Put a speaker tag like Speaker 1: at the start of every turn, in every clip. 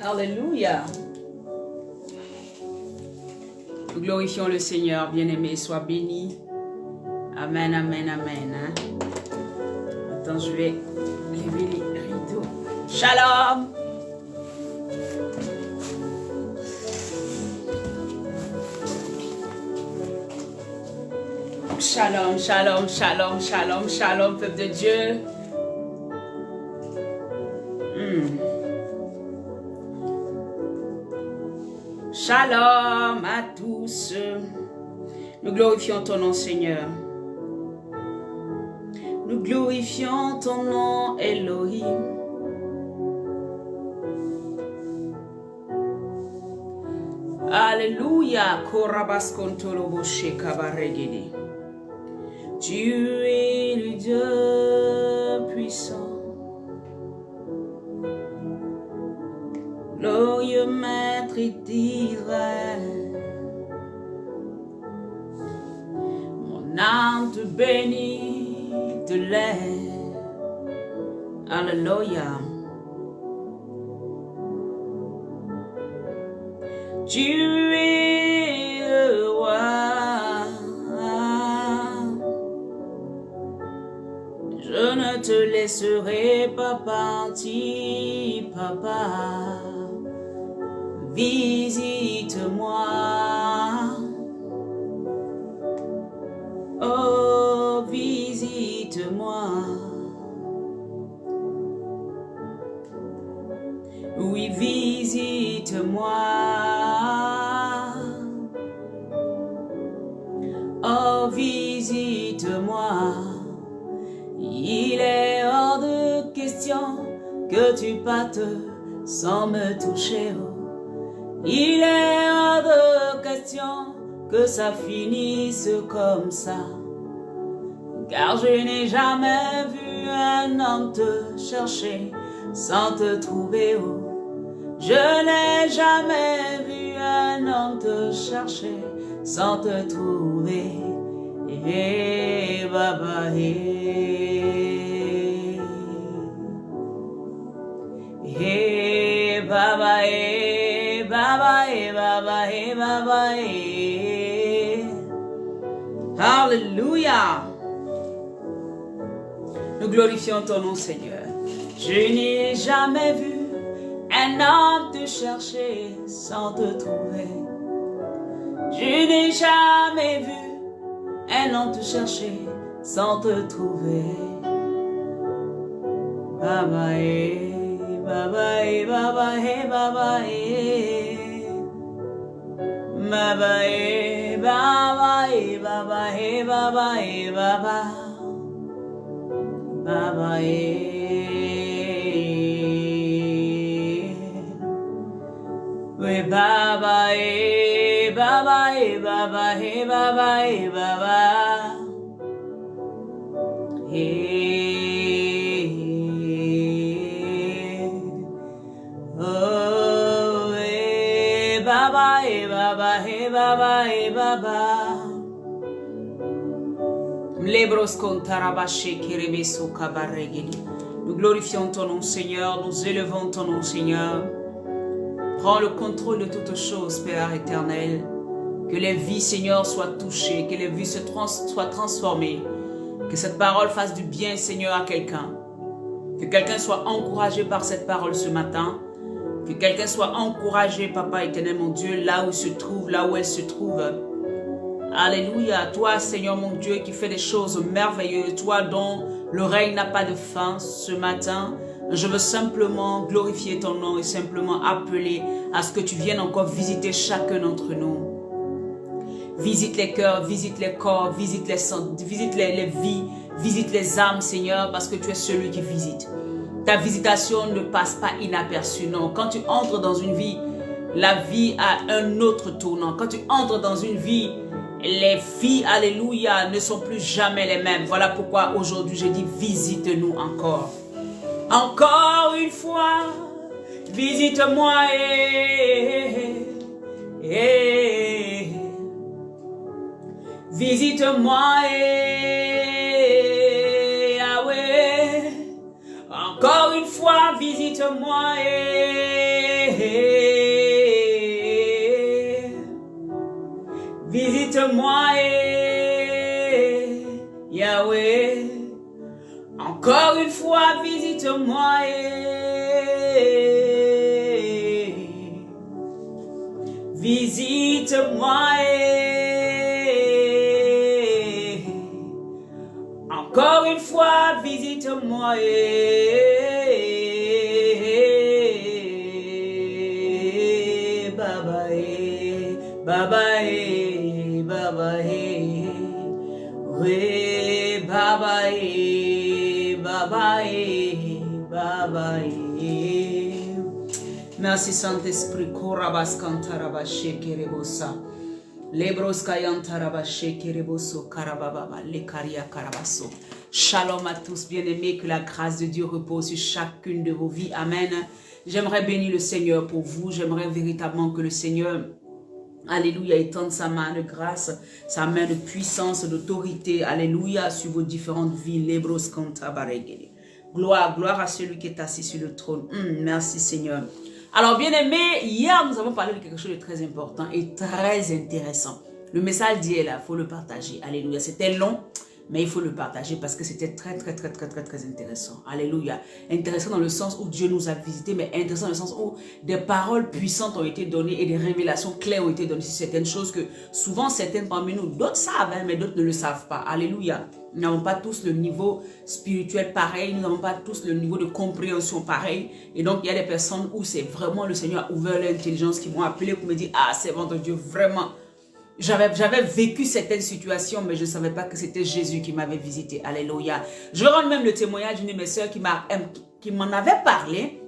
Speaker 1: Alléluia. Nous glorifions le Seigneur, bien-aimé, sois béni. Amen, amen, amen. Hein? Attends, je vais lever les rideaux. Shalom. Shalom, shalom, shalom, shalom, shalom, peuple de Dieu. Shalom à tous. Nous glorifions ton nom, Seigneur. Nous glorifions ton nom, Elohim. Alléluia. Tu es le Dieu puissant. Glorieux Maître d'Israël, mon âme te bénit de l'air. Alléluia. Tu es le roi. Je ne te laisserai pas partir, papa. Visite-moi, oh visite-moi, oui visite-moi, oh visite-moi, il est hors de question que tu partes sans me toucher. Il est hors de question que ça finisse comme ça. Car je n'ai jamais vu un homme te chercher sans te trouver. Je n'ai jamais vu un homme te chercher sans te trouver. Baba, Baba, Baba, Baba, Baba, Alléluia. Nous glorifions ton nom, Seigneur. Je n'ai jamais vu un homme te chercher sans te trouver. Je n'ai jamais vu un homme te chercher sans te trouver. Baba, Baba, Baba, Baba, Baba, Baba, Baba, Baba, Baba, Baba, we Baba, Baba, Baba, Baba, Baba, oh, Baba, Baba, Baba, Baba. Nous glorifions ton nom, Seigneur. Nous élevons ton nom, Seigneur. Prends le contrôle de toutes choses, Père éternel. Que les vies, Seigneur, soient touchées. Que les vies soient transformées. Que cette parole fasse du bien, Seigneur, à quelqu'un. Que quelqu'un soit encouragé par cette parole ce matin. Que quelqu'un soit encouragé, Papa éternel, mon Dieu, là où il se trouve, là où elle se trouve. Alléluia. Toi, Seigneur, mon Dieu, qui fais des choses merveilleuses. Toi dont le règne n'a pas de fin ce matin. Je veux simplement glorifier ton nom et simplement appeler à ce que tu viennes encore visiter chacun d'entre nous. Visite les cœurs, visite les corps, visite les vies, visite les âmes, Seigneur, parce que tu es celui qui visite. Ta visitation ne passe pas inaperçue, non. Quand tu entres dans une vie, la vie a un autre tournant. Quand tu entres dans une vie, les vies, alléluia, ne sont plus jamais les mêmes. Voilà pourquoi aujourd'hui je dis visite-nous encore. Encore une fois, visite-moi. Visite-moi, Yahweh. Encore une fois. fois, visite-moi. Visite-moi, Yahweh. Encore une fois, visite-moi. Visite-moi. Encore une fois, visite-moi. Baba, Baba, Baba, oui, Baba, Baba, Baba. Merci Saint-Esprit. Korabas kantaraba shekerebosa. Lebros kayantaraba shekereboso karababa lekaria karabaso. Shalom à tous bien-aimés, que la grâce de Dieu repose sur chacune de vos vies. Amen. J'aimerais bénir le Seigneur pour vous. J'aimerais véritablement que le Seigneur, alléluia, étende sa main de grâce, sa main de puissance, d'autorité, alléluia, sur vos différentes vies. Lebros kantabaregede. Gloire, gloire à celui qui est assis sur le trône. Merci Seigneur. Alors bien-aimés, hier nous avons parlé de quelque chose de très important et très intéressant. Le message d'hier là, il faut le partager. Alléluia. C'était long, mais il faut le partager parce que c'était très intéressant. Alléluia. Intéressant dans le sens où Dieu nous a visités, mais intéressant dans le sens où des paroles puissantes ont été données et des révélations claires ont été données sur certaines choses que souvent certaines parmi nous, d'autres savent, hein, mais d'autres ne le savent pas. Alléluia. Nous n'avons pas tous le niveau spirituel pareil, nous n'avons pas tous le niveau de compréhension pareil. Et donc, il y a des personnes où c'est vraiment le Seigneur a ouvert l'intelligence qui m'ont appelé pour me dire, ah, c'est bon de Dieu, vraiment. J'avais vécu certaines situations, mais je ne savais pas que c'était Jésus qui m'avait visité. Alléluia. Je rends même le témoignage d'une de mes soeurs qui m'en avait parlé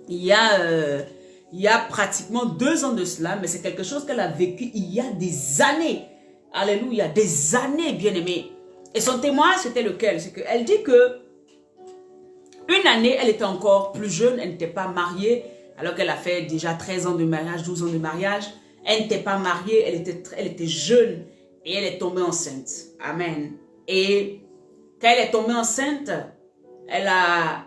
Speaker 1: il y a pratiquement 2 ans de cela, mais c'est quelque chose qu'elle a vécu il y a des années. Alléluia, des années, bien-aimés. Et son témoignage, c'était lequel? C'est qu'elle dit que une année, elle était encore plus jeune, elle n'était pas mariée, alors qu'elle a fait déjà 13 ans de mariage, 12 ans de mariage. Elle n'était pas mariée, elle était jeune et elle est tombée enceinte. Amen. Et quand elle est tombée enceinte, elle a,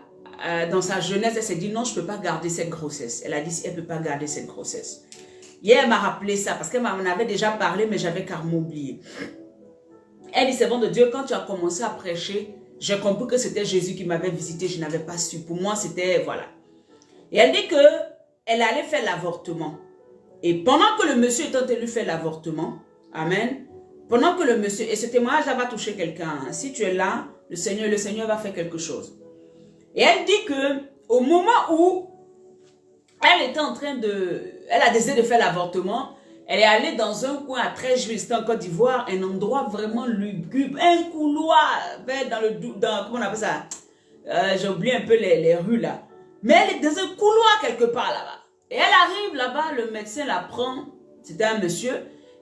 Speaker 1: dans sa jeunesse, elle s'est dit non, je ne peux pas garder cette grossesse. Elle a dit elle ne peut pas garder cette grossesse. Hier, elle m'a rappelé ça parce qu'elle m'en avait déjà parlé, mais j'avais carrément oublié. Elle dit, c'est bon de Dieu, quand tu as commencé à prêcher, j'ai compris que c'était Jésus qui m'avait visité, je n'avais pas su. Pour moi, c'était, voilà. Et elle dit qu'elle allait faire l'avortement. Et pendant que le monsieur est en train de lui faire l'avortement, amen, pendant que le monsieur, et ce témoignage va toucher quelqu'un, hein, si tu es là, le Seigneur va faire quelque chose. Et elle dit que au moment où elle était en train elle a décidé de faire l'avortement, elle est allée dans un coin à Treichville, en Côte d'Ivoire, un endroit vraiment lugubre, un couloir, comment on appelle ça? J'ai oublié un peu les rues là. Mais elle est dans un couloir quelque part là-bas. Et elle arrive là-bas, le médecin la prend, c'était un monsieur,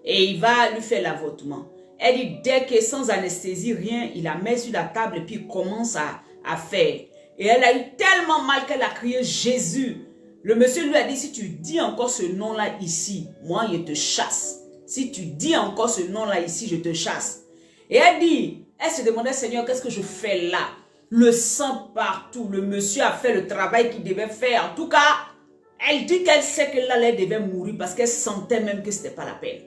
Speaker 1: et il va lui faire l'avortement. Elle dit, dès que sans anesthésie, rien, il la met sur la table et puis il commence à faire. Et elle a eu tellement mal qu'elle a crié Jésus. Le monsieur lui a dit, si tu dis encore ce nom-là ici, moi je te chasse. Si tu dis encore ce nom-là ici, je te chasse. Et elle se demandait, Seigneur, qu'est-ce que je fais là? Le sang partout, le monsieur a fait le travail qu'il devait faire. En tout cas, elle dit qu'elle sait que là, elle devait mourir parce qu'elle sentait même que ce n'était pas la peine.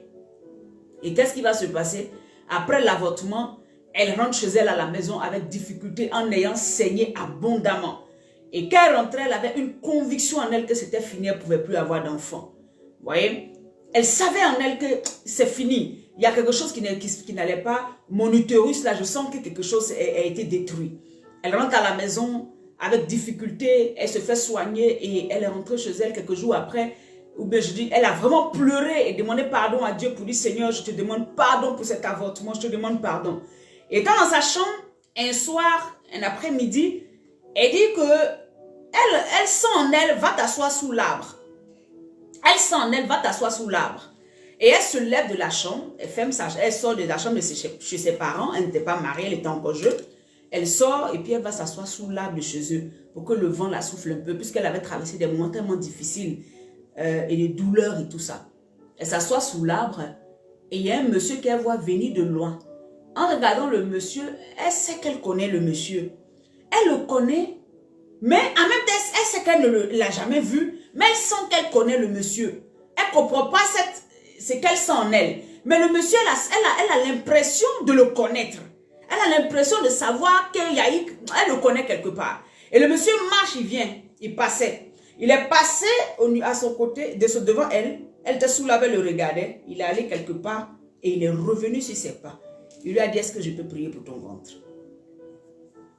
Speaker 1: Et qu'est-ce qui va se passer? Après l'avortement, elle rentre chez elle à la maison avec difficulté en ayant saigné abondamment. Et quand elle rentrait, elle avait une conviction en elle que c'était fini, elle ne pouvait plus avoir d'enfant. Vous voyez? Elle savait en elle que c'est fini. Il y a quelque chose qui n'allait pas. Mon utérus, là, je sens que quelque chose a été détruit. Elle rentre à la maison avec difficulté, elle se fait soigner et elle est rentrée chez elle quelques jours après. Ou bien je dis, elle a vraiment pleuré et demandé pardon à Dieu pour dire, Seigneur, je te demande pardon pour cet avortement, je te demande pardon. Et étant dans sa chambre, un soir, un après-midi, elle dit que elle sent en elle, va t'asseoir sous l'arbre. Elle sent en elle, va t'asseoir sous l'arbre. Et elle se lève de la chambre, elle sort de la chambre chez ses parents, elle n'était pas mariée, elle était encore jeune. Elle sort et puis elle va s'asseoir sous l'arbre de chez eux pour que le vent la souffle un peu, puisqu'elle avait traversé des moments tellement difficiles et des douleurs et tout ça. Elle s'assoit sous l'arbre et il y a un monsieur qu'elle voit venir de loin. En regardant le monsieur, elle sait qu'elle connaît le monsieur. Elle le connaît, Mais en même temps, elle sait qu'elle ne l'a jamais vu, mais elle sent qu'elle connaît le monsieur. Elle ne comprend pas ce qu'elle sent en elle. Mais le monsieur, elle a l'impression de le connaître. Elle a l'impression de savoir qu'il y a eu, elle le connaît quelque part. Et le monsieur marche, il vient, il passait. Il est passé à son côté, devant elle. Elle était sous la elle le regardait. Il est allé quelque part et il est revenu sur ses pas. Il lui a dit, est-ce que je peux prier pour ton ventre?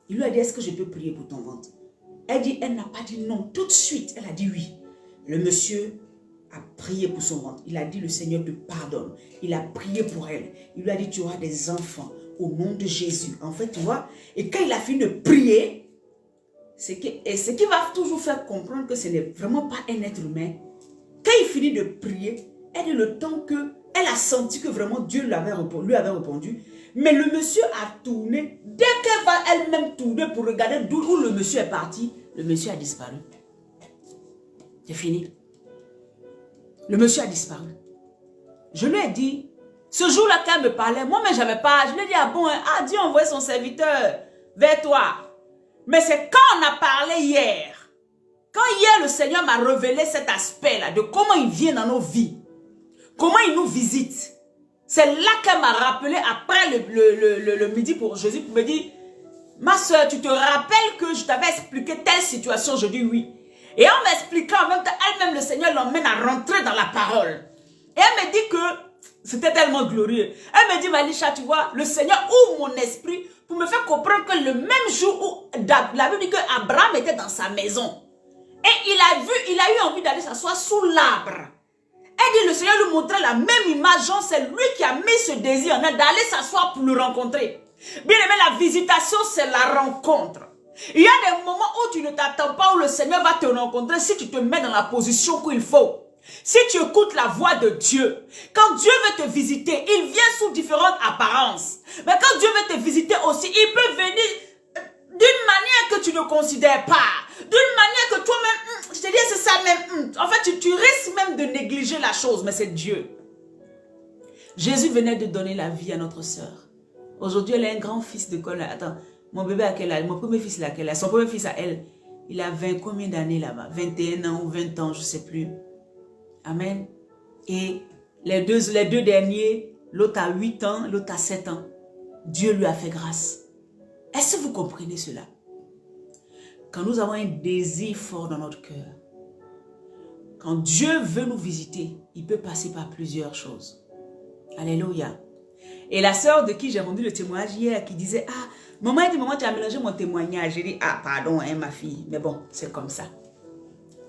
Speaker 1: Il lui a dit, est-ce que je peux prier pour ton ventre? Elle n'a pas dit non. Tout de suite, elle a dit oui. Le monsieur a prié pour son ventre. Il a dit, le Seigneur te pardonne. Il a prié pour elle. Il lui a dit, tu auras des enfants au nom de Jésus. En fait, tu vois, et quand il a fini de prier, ce qui va toujours faire comprendre que ce n'est vraiment pas un être humain. Quand il finit de prier, elle est le temps elle a senti que vraiment Dieu lui avait répondu. Mais le monsieur a tourné. Dès qu'elle va elle-même tourner pour regarder où le monsieur est parti, le monsieur a disparu. C'est fini. Le monsieur a disparu. Je lui ai dit, ce jour-là qu'elle me parlait, moi-même j'avais pas, je lui ai dit, ah bon, Dieu a envoyé son serviteur vers toi. Mais c'est quand on a parlé hier, quand hier le Seigneur m'a révélé cet aspect-là, de comment il vient dans nos vies, comment il nous visite. C'est là qu'elle m'a rappelé après le midi pour Jésus, pour me dire, ma soeur, tu te rappelles que je t'avais expliqué telle situation? Je dis oui. Et en m'expliquant en même temps, elle-même, le Seigneur l'emmène à rentrer dans la parole. Et elle me dit que c'était tellement glorieux. Elle me dit, Malisha, tu vois, le Seigneur ouvre mon esprit pour me faire comprendre que le même jour où la Bible dit qu'Abraham était dans sa maison, et il a eu envie d'aller s'asseoir sous l'arbre. Elle dit, le Seigneur lui montrait la même image, genre c'est lui qui a mis ce désir en elle d'aller s'asseoir pour le rencontrer. Bien aimé, la visitation, c'est la rencontre. Il y a des moments où tu ne t'attends pas, où le Seigneur va te rencontrer si tu te mets dans la position qu'il faut. Si tu écoutes la voix de Dieu, quand Dieu veut te visiter, il vient sous différentes apparences. Mais quand Dieu veut te visiter aussi, il peut venir d'une manière que tu ne considères pas. D'une manière que toi-même, je te dis c'est ça même. En fait, tu risques même de négliger la chose, mais c'est Dieu. Jésus venait de donner la vie à notre sœur. Aujourd'hui, elle a un grand fils de Col. Attends, mon bébé à quel âge? Mon premier fils, à quel âge? Son premier fils à elle, il a 20 combien d'années là-bas? 21 ans ou 20 ans, je ne sais plus. Amen. Et les deux derniers, l'autre a 8 ans, l'autre a 7 ans. Dieu lui a fait grâce. Est-ce que vous comprenez cela? Quand nous avons un désir fort dans notre cœur, quand Dieu veut nous visiter, il peut passer par plusieurs choses. Alléluia. Et la sœur de qui j'ai rendu le témoignage hier, qui disait, ah, maman, elle dit, maman, tu as mélangé mon témoignage. J'ai dit, ah, pardon, hein, ma fille. Mais bon, c'est comme ça.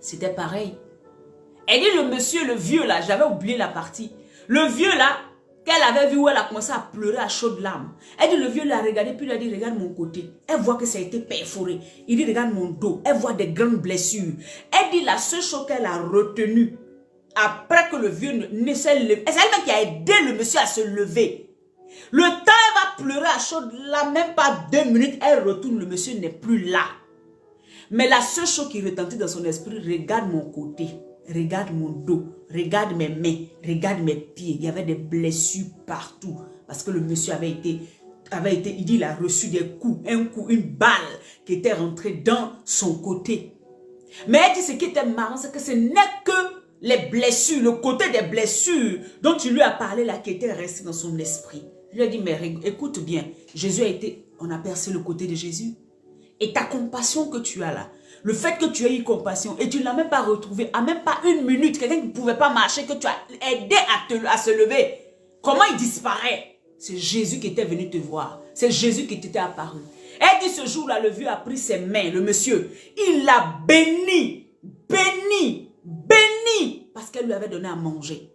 Speaker 1: C'était pareil. Elle dit, le monsieur, le vieux là, j'avais oublié la partie. Le vieux là, qu'elle avait vu où elle a commencé à pleurer à chaudes larmes. Elle dit, le vieux l'a regardé, puis il a dit, regarde mon côté. Elle voit que ça a été perforé. Il dit, regarde mon dos. Elle voit des grandes blessures. Elle dit, la seule chose qu'elle a retenue, après que le vieux ne s'est levé, c'est elle-même qui a aidé le monsieur à se lever. Le temps, elle va pleurer à chaudes larmes, même pas 2 minutes, elle retourne, le monsieur n'est plus là. Mais la seule chose qui retentit dans son esprit, regarde mon côté. Regarde mon dos, regarde mes mains, regarde mes pieds. Il y avait des blessures partout. Parce que le monsieur avait été, il dit, il a reçu des coups, un coup, une balle qui était rentrée dans son côté. Mais elle dit, ce qui était marrant, c'est que ce n'est que les blessures, le côté des blessures dont tu lui as parlé là, qui était resté dans son esprit. Je lui ai dit, mais écoute bien, Jésus a été, on a percé le côté de Jésus. Et ta compassion que tu as là, le fait que tu aies eu compassion et tu ne l'as même pas retrouvé, à même pas 1 minute, quelqu'un qui ne pouvait pas marcher, que tu as aidé à se lever, comment il disparaît? C'est Jésus qui était venu te voir. C'est Jésus qui t'était apparu. Elle dit ce jour-là, le vieux a pris ses mains, le monsieur, il l'a béni, béni, béni, parce qu'elle lui avait donné à manger.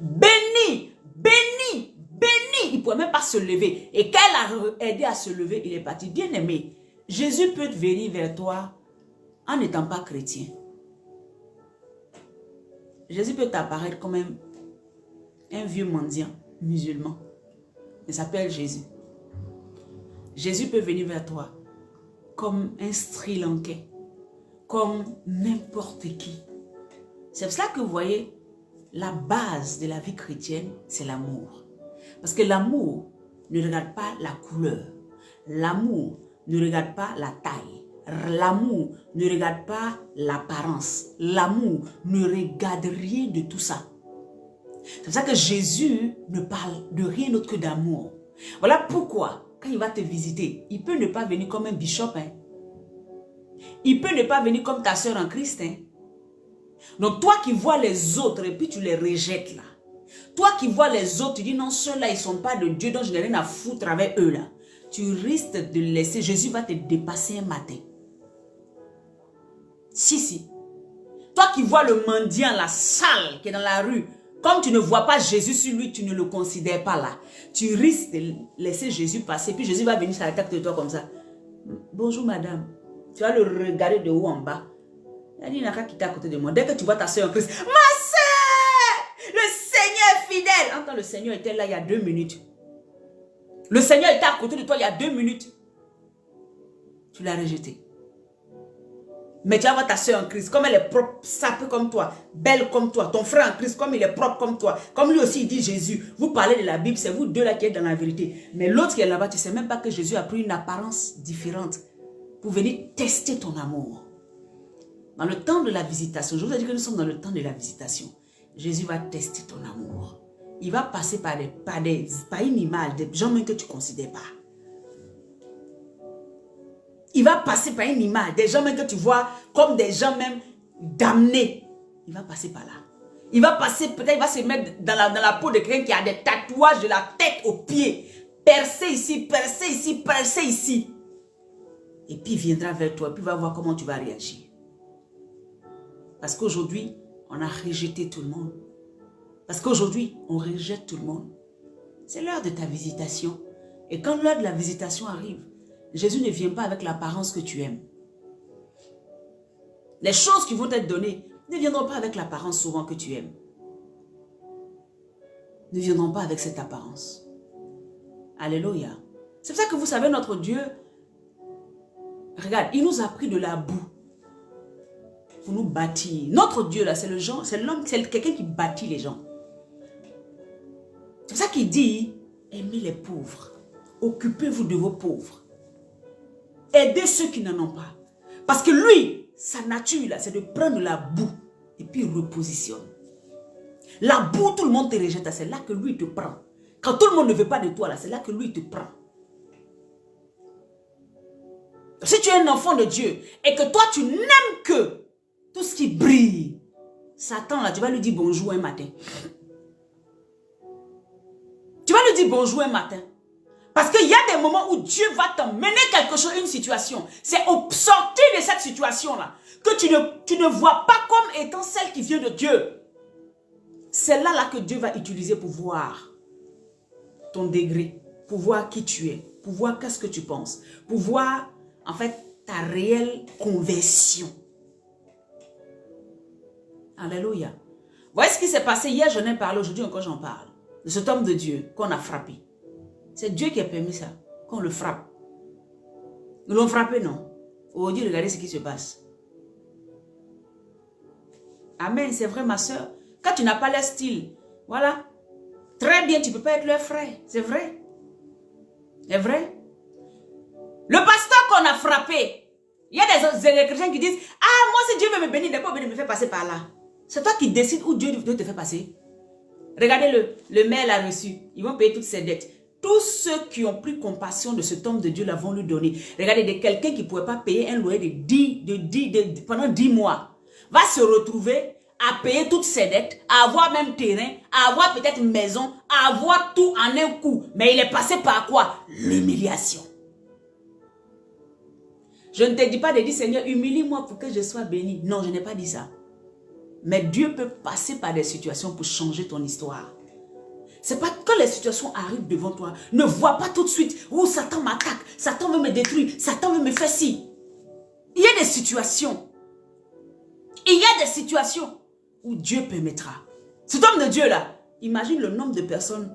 Speaker 1: Béni, béni, béni. Il ne pouvait même pas se lever. Et quand elle a aidé à se lever, il est parti. Bien aimé, Jésus peut venir vers toi en n'étant pas chrétien. Jésus peut t'apparaître comme un vieux mendiant musulman. Il s'appelle Jésus. Jésus peut venir vers toi comme un Sri Lankais, comme n'importe qui. C'est pour cela que vous voyez, la base de la vie chrétienne, c'est l'amour. Parce que l'amour ne regarde pas la couleur. L'amour ne regarde pas la taille. L'amour ne regarde pas l'apparence. L'amour ne regarde rien de tout ça. C'est pour ça que Jésus ne parle de rien d'autre que d'amour. Voilà pourquoi, quand il va te visiter, il peut ne pas venir comme un bishop. Hein. Il peut ne pas venir comme ta soeur en Christ. Hein. Donc toi qui vois les autres et puis tu les rejettes là. Toi qui vois les autres, tu dis non, ceux-là, ils ne sont pas de Dieu, donc je n'ai rien à foutre avec eux là. Tu risques de laisser, Jésus va te dépasser un matin. Si. Toi qui vois le mendiant, la salle qui est dans la rue, comme tu ne vois pas Jésus sur lui, tu ne le considères pas là. Tu risques de laisser Jésus passer, puis Jésus va venir sur la tête de toi comme ça. Bonjour madame. Tu vas le regarder de haut en bas. Il n'y a qu'à quitter à côté de moi. Dès que tu vois ta soeur en Christ, ma soeur, le Seigneur est fidèle. Entends, le Seigneur était là il y a 2 minutes. Le Seigneur était à côté de toi il y a 2 minutes. Tu l'as rejeté. Mais tu vas voir ta soeur en Christ, comme elle est propre, sapée comme toi, belle comme toi. Ton frère en Christ, comme il est propre comme toi. Comme lui aussi, il dit Jésus. Vous parlez de la Bible, c'est vous deux là qui êtes dans la vérité. Mais l'autre qui est là-bas, tu ne sais même pas que Jésus a pris une apparence différente pour venir tester ton amour. Dans le temps de la visitation, je vous ai dit que nous sommes dans le temps de la visitation. Jésus va tester ton amour. Il va passer par une image, des gens même que tu ne considères pas. Il va passer par une image, des gens même que tu vois comme des gens même damnés. Il va passer par là. Il va passer, peut-être il va se mettre dans la peau de quelqu'un qui a des tatouages de la tête aux pieds. Percé ici, percé ici, percé ici. Et puis il viendra vers toi, puis il va voir comment tu vas réagir. Parce qu'aujourd'hui, on a rejeté tout le monde. Parce qu'aujourd'hui, on rejette tout le monde. C'est l'heure de ta visitation. Et quand l'heure de la visitation arrive, Jésus ne vient pas avec l'apparence que tu aimes. Les choses qui vont t'être données ne viendront pas avec l'apparence souvent que tu aimes. Ne viendront pas avec cette apparence. Alléluia. C'est pour ça que vous savez, notre Dieu, regarde, il nous a pris de la boue pour nous bâtir. Notre Dieu là, c'est l'homme, c'est quelqu'un qui bâtit les gens. C'est pour ça qu'il dit, aimez les pauvres. Occupez-vous de vos pauvres. Aidez ceux qui n'en ont pas. Parce que lui, sa nature, là, c'est de prendre la boue et puis il repositionne. La boue, tout le monde te rejette. C'est là que lui, il te prend. Quand tout le monde ne veut pas de toi, c'est là que lui, il te prend. Si tu es un enfant de Dieu et que toi, tu n'aimes que tout ce qui brille, Satan, là, tu vas lui dire bonjour un matin. Tu vas lui dire bonjour un matin. Parce qu'il y a des moments où Dieu va t'emmener quelque chose, une situation. C'est au sortir de cette situation-là que tu ne vois pas comme étant celle qui vient de Dieu. C'est là que Dieu va utiliser pour voir ton degré, pour voir qui tu es, pour voir qu'est-ce que tu penses, pour voir en fait ta réelle conversion. Alléluia. Voyez ce qui s'est passé hier, j'en ai parlé, aujourd'hui encore j'en parle. De cet homme de Dieu qu'on a frappé. C'est Dieu qui a permis ça, qu'on le frappe. Nous l'ont frappé, non? Aujourd'hui, regardez ce qui se passe. Amen, c'est vrai ma soeur. Quand tu n'as pas leur style, voilà. Très bien, tu ne peux pas être leur frère. C'est vrai. C'est vrai. Le pasteur qu'on a frappé, il y a des chrétiens qui disent, ah, moi si Dieu veut me bénir, il n'est pas obligé de me faire passer par là. C'est toi qui décides où Dieu veut te faire passer. Regardez, le maire l'a reçu. Ils vont payer toutes ses dettes. Tous ceux qui ont pris compassion de cet homme de Dieu là vont lui donner. Regardez, de quelqu'un qui ne pouvait pas payer un loyer pendant 10 mois, va se retrouver à payer toutes ses dettes, à avoir même terrain, à avoir peut-être une maison, à avoir tout en un coup. Mais il est passé par quoi? L'humiliation. Je ne te dis pas de dire, Seigneur, humilie-moi pour que je sois béni. Non, je n'ai pas dit ça. Mais Dieu peut passer par des situations pour changer ton histoire. C'est pas que les situations arrivent devant toi. Ne vois pas tout de suite. Oh, Satan m'attaque. Satan veut me détruire. Satan veut me faire ci. Il y a des situations. Il y a des situations où Dieu permettra. Cet homme de Dieu là, imagine le nombre de personnes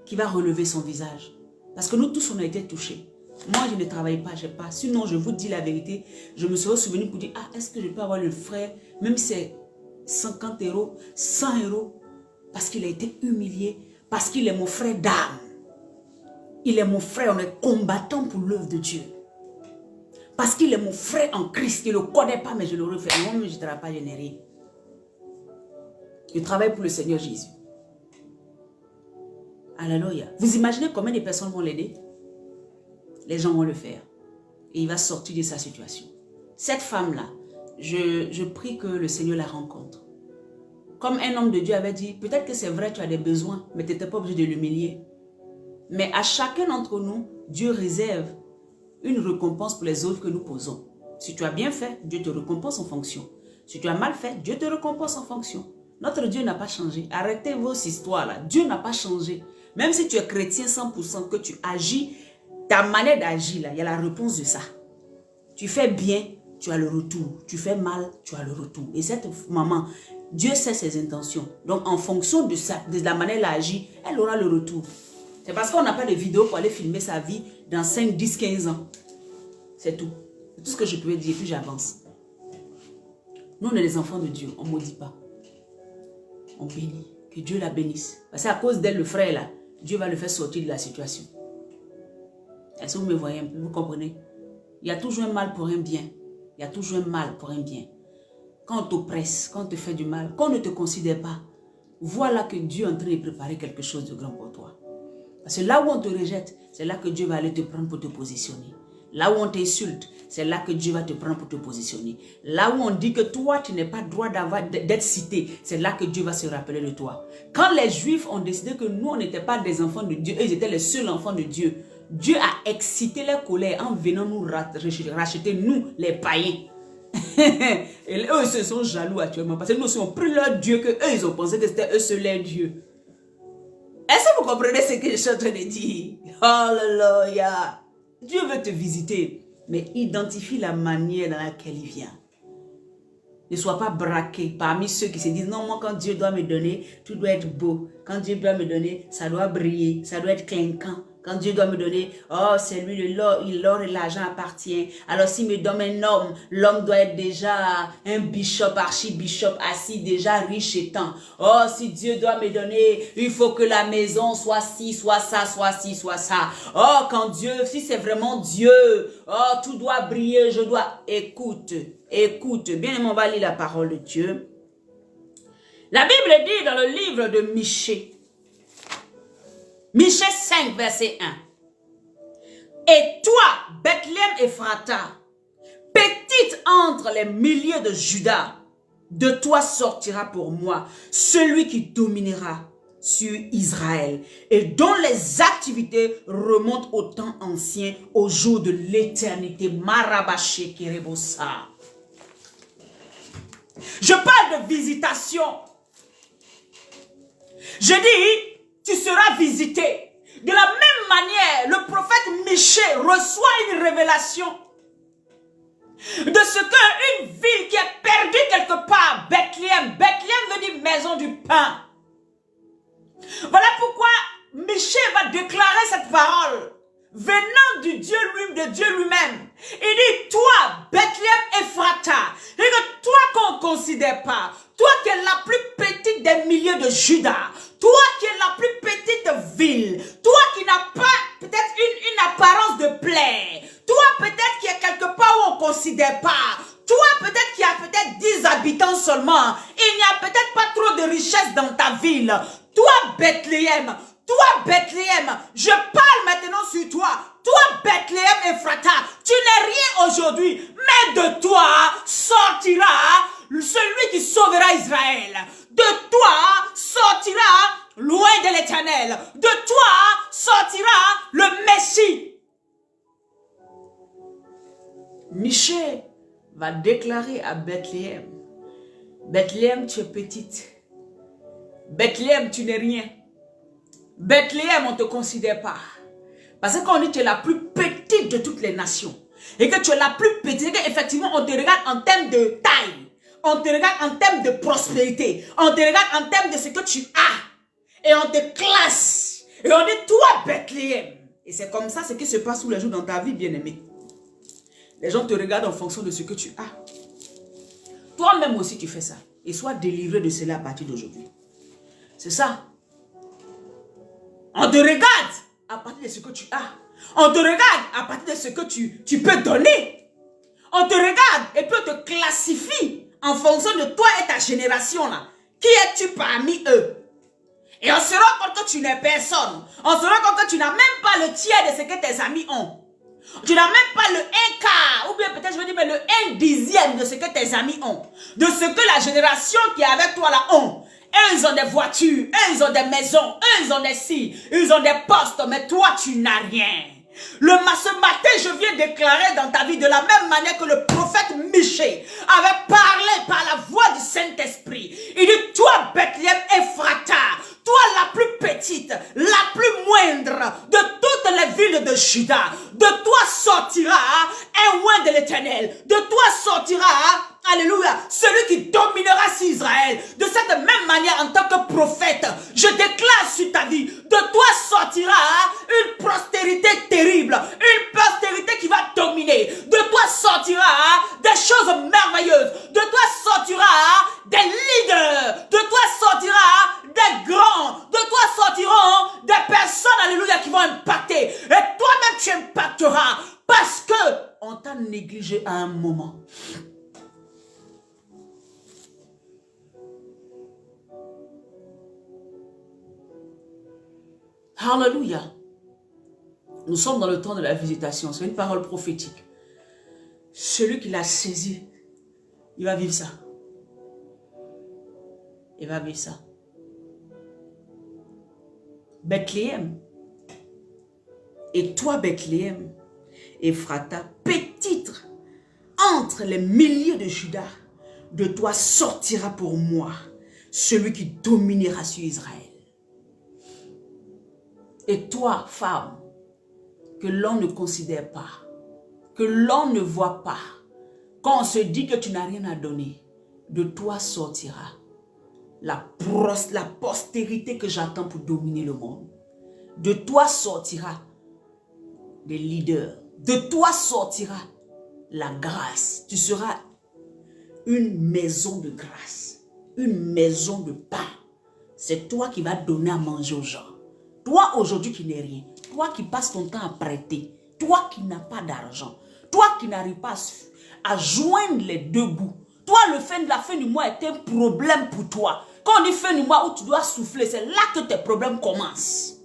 Speaker 1: qui va relever son visage. Parce que nous tous, on a été touchés. Moi, je ne travaille pas, je n'ai pas. Sinon, je vous dis la vérité. Je me serais souvenu pour dire, ah, est-ce que je peux avoir le frère, même si c'est 50 €, 100 €, parce qu'il a été humilié, parce qu'il est mon frère d'âme. Il est mon frère, on est combattant pour l'œuvre de Dieu. Parce qu'il est mon frère en Christ. Il ne le connaît pas, mais je le refais. Moi-même, je ne travaille pas, je n'ai rien. Je travaille pour le Seigneur Jésus. Alléluia. Vous imaginez combien de personnes vont l'aider? Les gens vont le faire. Et il va sortir de sa situation. Cette femme-là, je prie que le Seigneur la rencontre. Comme un homme de Dieu avait dit, peut-être que c'est vrai, tu as des besoins, mais tu n'étais pas obligé de l'humilier. Mais à chacun d'entre nous, Dieu réserve une récompense pour les œuvres que nous posons. Si tu as bien fait, Dieu te récompense en fonction. Si tu as mal fait, Dieu te récompense en fonction. Notre Dieu n'a pas changé. Arrêtez vos histoires-là. Dieu n'a pas changé. Même si tu es chrétien 100%, que tu agis, ta manière d'agir, là, il y a la réponse de ça. Tu fais bien, tu as le retour. Tu fais mal, tu as le retour. Et cette maman, Dieu sait ses intentions. Donc, en fonction de la manière d'agir, elle aura le retour. C'est parce qu'on n'a pas de vidéo pour aller filmer sa vie dans 5, 10, 15 ans. C'est tout. C'est tout ce que je pouvais dire, puis j'avance. Nous, on est les enfants de Dieu. On ne maudit pas. On bénit. Que Dieu la bénisse. Parce qu'à cause d'elle, le frère là, Dieu va le faire sortir de la situation. Est-ce que vous me voyez un peu? Vous comprenez? Il y a toujours un mal pour un bien. Il y a toujours un mal pour un bien. Quand on t'oppresse, quand on te fait du mal, quand on ne te considère pas, voilà que Dieu est en train de préparer quelque chose de grand pour toi. Parce que là où on te rejette, c'est là que Dieu va aller te prendre pour te positionner. Là où on t'insulte, c'est là que Dieu va te prendre pour te positionner. Là où on dit que toi, tu n'es pas droit d'être cité, c'est là que Dieu va se rappeler de toi. Quand les Juifs ont décidé que nous, on n'était pas des enfants de Dieu, ils étaient les seuls enfants de Dieu, Dieu a excité leur colère en venant nous racheter, nous, les païens. Et eux, ils se sont jaloux actuellement parce que nous aussi, on pris leur Dieu que eux, ils ont pensé que c'était eux seuls leur Dieu. Est-ce que vous comprenez ce que je suis en train de dire? Alléluia. Dieu veut te visiter, mais identifie la manière dans laquelle il vient. Ne sois pas braqué parmi ceux qui se disent, non, moi quand Dieu doit me donner, tout doit être beau. Quand Dieu doit me donner, ça doit briller, ça doit être clinquant. Quand Dieu doit me donner, oh, c'est lui, l'or et l'argent appartient. Alors s'il me donne un homme, l'homme doit être déjà un bishop, archibishop, assis, déjà riche et tant. Oh, si Dieu doit me donner, il faut que la maison soit ci, soit ça, soit ci, soit ça. Oh, quand Dieu, si c'est vraiment Dieu, oh, tout doit briller, je dois... Écoute, bien aimé, on va lire la parole de Dieu. La Bible dit dans le livre de Michée, Michée 5, verset 1. Et toi, Bethléem Ephrata, petite entre les milliers de Juda, de toi sortira pour moi celui qui dominera sur Israël et dont les activités remontent au temps ancien, au jour de l'éternité. Marabaché Kerebosa. Je parle de visitation. Je dis, tu seras visité. De la même manière, le prophète Michée reçoit une révélation de ce qu'une ville qui est perdue quelque part, Bethléem. Bethléem veut dire maison du pain. Voilà pourquoi Michée va déclarer cette parole venant de Dieu lui-même. Il dit, toi, Bethléem Ephrata, et que toi qu'on ne considère pas, toi qui es la plus petite des milliers de Juda, toi qui es la plus petite ville, toi qui n'as pas peut-être une apparence de plaie, toi peut-être qui est quelque part où on ne considère pas, toi peut-être qui a peut-être 10 habitants seulement, il n'y a peut-être pas trop de richesse dans ta ville, toi Bethléem, je parle maintenant sur toi. Toi, Bethléem Ephrata, tu n'es rien aujourd'hui, mais de toi sortira celui qui sauvera Israël. De toi sortira loin de l'Éternel. De toi sortira le Messie. Michée va déclarer à Bethléem, Bethléem, tu es petite. Bethléem, tu n'es rien. Bethléem, on ne te considère pas. Parce que quand on dit que tu es la plus petite de toutes les nations, et que tu es la plus petite, qu'effectivement on te regarde en termes de taille, on te regarde en termes de prospérité, on te regarde en termes de ce que tu as, et on te classe, et on dit toi Bethléem. Et c'est comme ça ce qui se passe tous les jours dans ta vie, bien-aimé. Les gens te regardent en fonction de ce que tu as. Toi-même aussi tu fais ça, et sois délivré de cela à partir d'aujourd'hui. C'est ça. On te regarde à partir de ce que tu as. On te regarde à partir de ce que tu peux donner. On te regarde et puis on te classifie en fonction de toi et ta génération là. Qui es-tu parmi eux? Et on se rend compte que tu n'es personne. On se rend compte que tu n'as même pas le tiers de ce que tes amis ont. Tu n'as même pas le 1 quart, ou bien peut-être je veux dire mais le 1 dixième de ce que tes amis ont. De ce que la génération qui est avec toi là ont. Eux, ils ont des voitures, eux, ils ont des maisons, eux, ils ont des ci, ils ont des postes, mais toi, tu n'as rien. Ce matin, je viens déclarer dans ta vie de la même manière que le prophète Michée avait parlé par la voix du Saint-Esprit. Il dit, toi, Bethléem Ephrata, toi la plus petite, la plus moindre de toutes les villes de Juda, de toi sortira un oint de l'Éternel, de toi sortira, alléluia, celui qui dominera sur Israël. De cette même manière, en tant que prophète, je déclare sur ta vie, de toi sortira une prospérité terrible, une postérité qui va dominer. De toi sortira des choses merveilleuses. De toi sortira des leaders. De toi sortira des grands. De toi sortiront des personnes, alléluia, qui vont impacter. Et toi-même, tu impacteras parce que on t'a négligé à un moment. Alléluia. Nous sommes dans le temps de la visitation. C'est une parole prophétique. Celui qui l'a saisi, il va vivre ça. Il va vivre ça. Bethléem. Et toi, Bethléem, Ephrata, petite entre les milliers de Judas, de toi sortira pour moi celui qui dominera sur Israël. Et toi, femme, que l'on ne considère pas, que l'on ne voit pas, quand on se dit que tu n'as rien à donner, de toi sortira la postérité que j'attends pour dominer le monde. De toi sortira des leaders. De toi sortira la grâce. Tu seras une maison de grâce, une maison de pain. C'est toi qui vas donner à manger aux gens. Toi aujourd'hui qui n'es rien, toi qui passes ton temps à prêter, toi qui n'as pas d'argent, toi qui n'arrives pas à joindre les deux bouts, toi la fin du mois est un problème pour toi. Quand on dit fin du mois où tu dois souffler, c'est là que tes problèmes commencent.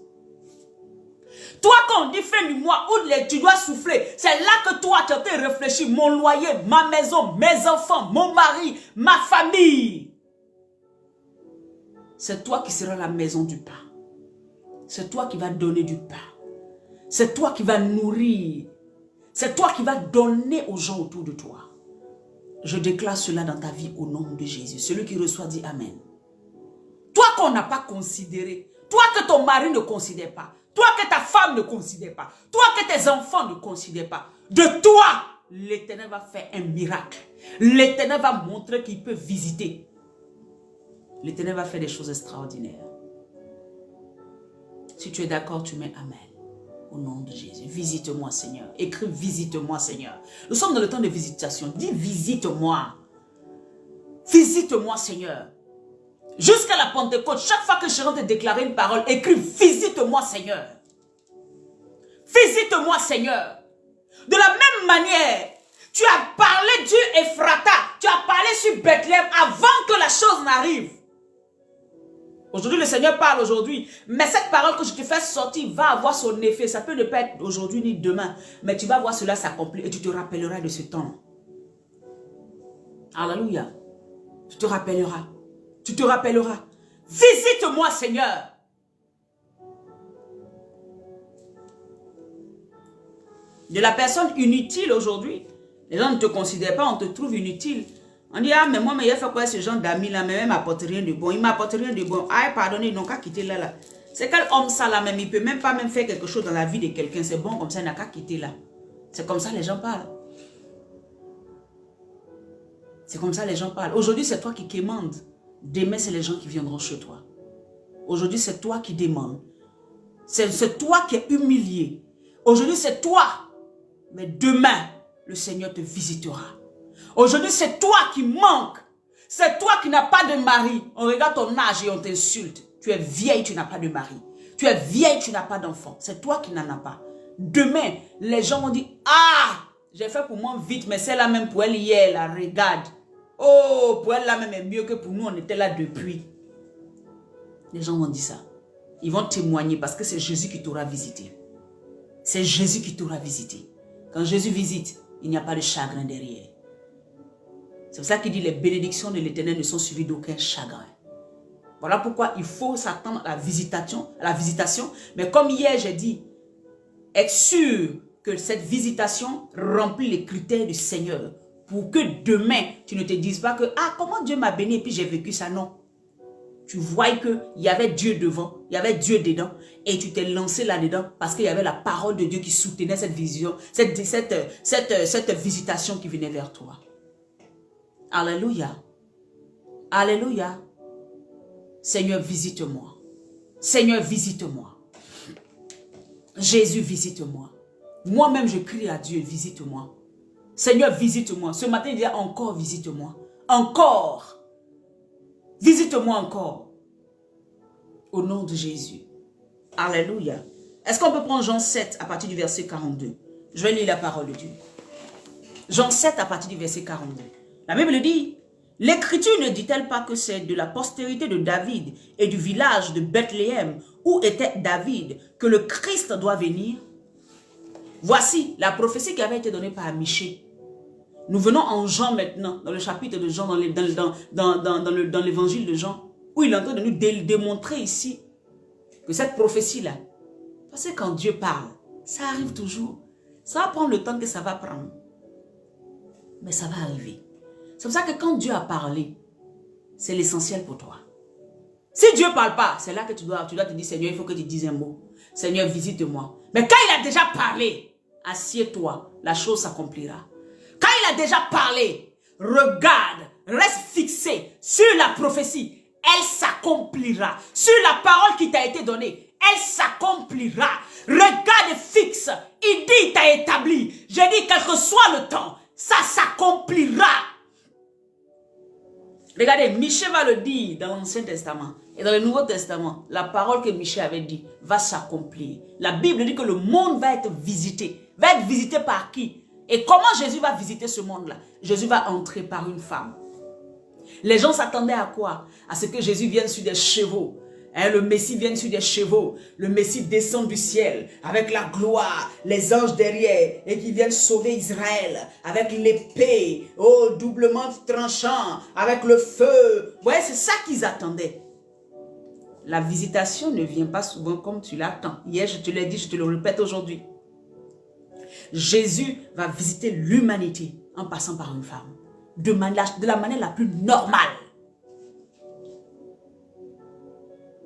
Speaker 1: Toi quand on dit fin du mois où tu dois souffler, c'est là que toi tu as réfléchi, mon loyer, ma maison, mes enfants, mon mari, ma famille. C'est toi qui seras la maison du pain. C'est toi qui vas donner du pain. C'est toi qui vas nourrir. C'est toi qui vas donner aux gens autour de toi. Je déclare cela dans ta vie au nom de Jésus. Celui qui reçoit dit Amen. Toi qu'on n'a pas considéré, toi que ton mari ne considère pas, toi que ta femme ne considère pas, toi que tes enfants ne considèrent pas, de toi, l'Éternel va faire un miracle. L'Éternel va montrer qu'il peut visiter. L'Éternel va faire des choses extraordinaires. Si tu es d'accord, tu mets Amen. Au nom de Jésus. Visite-moi, Seigneur. Écris visite-moi, Seigneur. Nous sommes dans le temps de visitation. Dis visite-moi. Visite-moi, Seigneur. Jusqu'à la Pentecôte, chaque fois que je rentre déclarer une parole, écris visite-moi, Seigneur. Visite-moi, Seigneur. De la même manière, tu as parlé du Ephrata, tu as parlé sur Bethléem avant que la chose n'arrive. Aujourd'hui, le Seigneur parle aujourd'hui. Mais cette parole que je te fais sortir va avoir son effet. Ça peut ne pas être aujourd'hui ni demain. Mais tu vas voir cela s'accomplir et tu te rappelleras de ce temps. Alléluia. Tu te rappelleras. Tu te rappelleras. Visite-moi, Seigneur. De la personne inutile aujourd'hui. Les gens ne te considèrent pas, on te trouve inutile. On dit, ah, mais moi, mais il a fait quoi ce genre d'amis là, mais il m'apporte rien de bon. Il m'apporte rien de bon. Ah, pardonnez, ils n'ont qu'à quitter là. C'est quel homme ça là même, il peut même pas faire quelque chose dans la vie de quelqu'un. C'est bon comme ça, il n'a qu'à quitter là. C'est comme ça les gens parlent. C'est comme ça les gens parlent. Aujourd'hui, c'est toi qui demandes. Demain, c'est les gens qui viendront chez toi. Aujourd'hui, c'est toi qui demandes. C'est toi qui es humilié. Aujourd'hui, c'est toi. Mais demain, le Seigneur te visitera. Aujourd'hui, c'est toi qui manques. C'est toi qui n'as pas de mari. On regarde ton âge et on t'insulte. Tu es vieille, tu n'as pas de mari. Tu es vieille, tu n'as pas d'enfant. C'est toi qui n'en as pas. Demain, les gens vont dire, ah, J'ai fait pour moi vite, mais celle-là même pour elle hier, la regarde. Oh, pour elle là même est mieux que pour nous, on était là depuis. Les gens vont dire ça. Ils vont témoigner parce que c'est Jésus qui t'aura visité. C'est Jésus qui t'aura visité. Quand Jésus visite, il n'y a pas de chagrin derrière. C'est pour ça qu'il dit les bénédictions de l'Éternel ne sont suivies d'aucun chagrin. Voilà pourquoi il faut s'attendre à la visitation. Mais comme hier j'ai dit, être sûr que cette visitation remplit les critères du Seigneur. Pour que demain, tu ne te dises pas que, ah, comment Dieu m'a béni et puis j'ai vécu ça. Non. Tu vois qu'il y avait Dieu devant, il y avait Dieu dedans. Et tu t'es lancé là-dedans parce qu'il y avait la parole de Dieu qui soutenait cette vision, cette visitation qui venait vers toi. Alléluia. Alléluia. Seigneur, visite-moi. Seigneur, visite-moi. Jésus, visite-moi. Moi-même, je crie à Dieu, visite-moi. Seigneur, visite-moi. Ce matin, il dit encore, visite-moi. Encore. Visite-moi encore. Au nom de Jésus. Alléluia. Est-ce qu'on peut prendre Jean 7 à partir du verset 42? Je vais lire la parole de Dieu. Jean 7 à partir du verset 42. La Bible dit, l'Écriture ne dit-elle pas que c'est de la postérité de David et du village de Bethléem où était David que le Christ doit venir? Voici la prophétie qui avait été donnée par Michée. Nous venons en Jean maintenant, dans le chapitre de Jean, dans l'évangile de Jean, où il est en train de nous démontrer ici que cette prophétie-là, parce que quand Dieu parle, ça arrive toujours. Ça va prendre le temps que ça va prendre. Mais ça va arriver. C'est pour ça que quand Dieu a parlé, c'est l'essentiel pour toi. Si Dieu ne parle pas, c'est là que tu dois te dire, Seigneur, il faut que tu dises un mot. Seigneur, visite-moi. Mais quand il a déjà parlé, assieds-toi, la chose s'accomplira. Quand il a déjà parlé, regarde, reste fixé sur la prophétie. Elle s'accomplira. Sur la parole qui t'a été donnée, elle s'accomplira. Regarde fixe. Il dit, il t'a établi. J'ai dit, quel que soit le temps, ça s'accomplira. Regardez, Michée va le dire dans l'Ancien Testament. Et dans le Nouveau Testament, la parole que Michée avait dit va s'accomplir. La Bible dit que le monde va être visité. Va être visité par qui? Et comment Jésus va visiter ce monde-là? Jésus va entrer par une femme. Les gens s'attendaient à quoi? À ce que Jésus vienne sur des chevaux. Hein, le Messie vienne sur des chevaux. Le Messie descend du ciel avec la gloire, les anges derrière et qui viennent sauver Israël avec l'épée, oh, doublement tranchant, avec le feu. Ouais, c'est ça qu'ils attendaient. La visitation ne vient pas souvent comme tu l'attends. Hier, je te l'ai dit, je te le répète aujourd'hui. Jésus va visiter l'humanité en passant par une femme. De la manière la plus normale.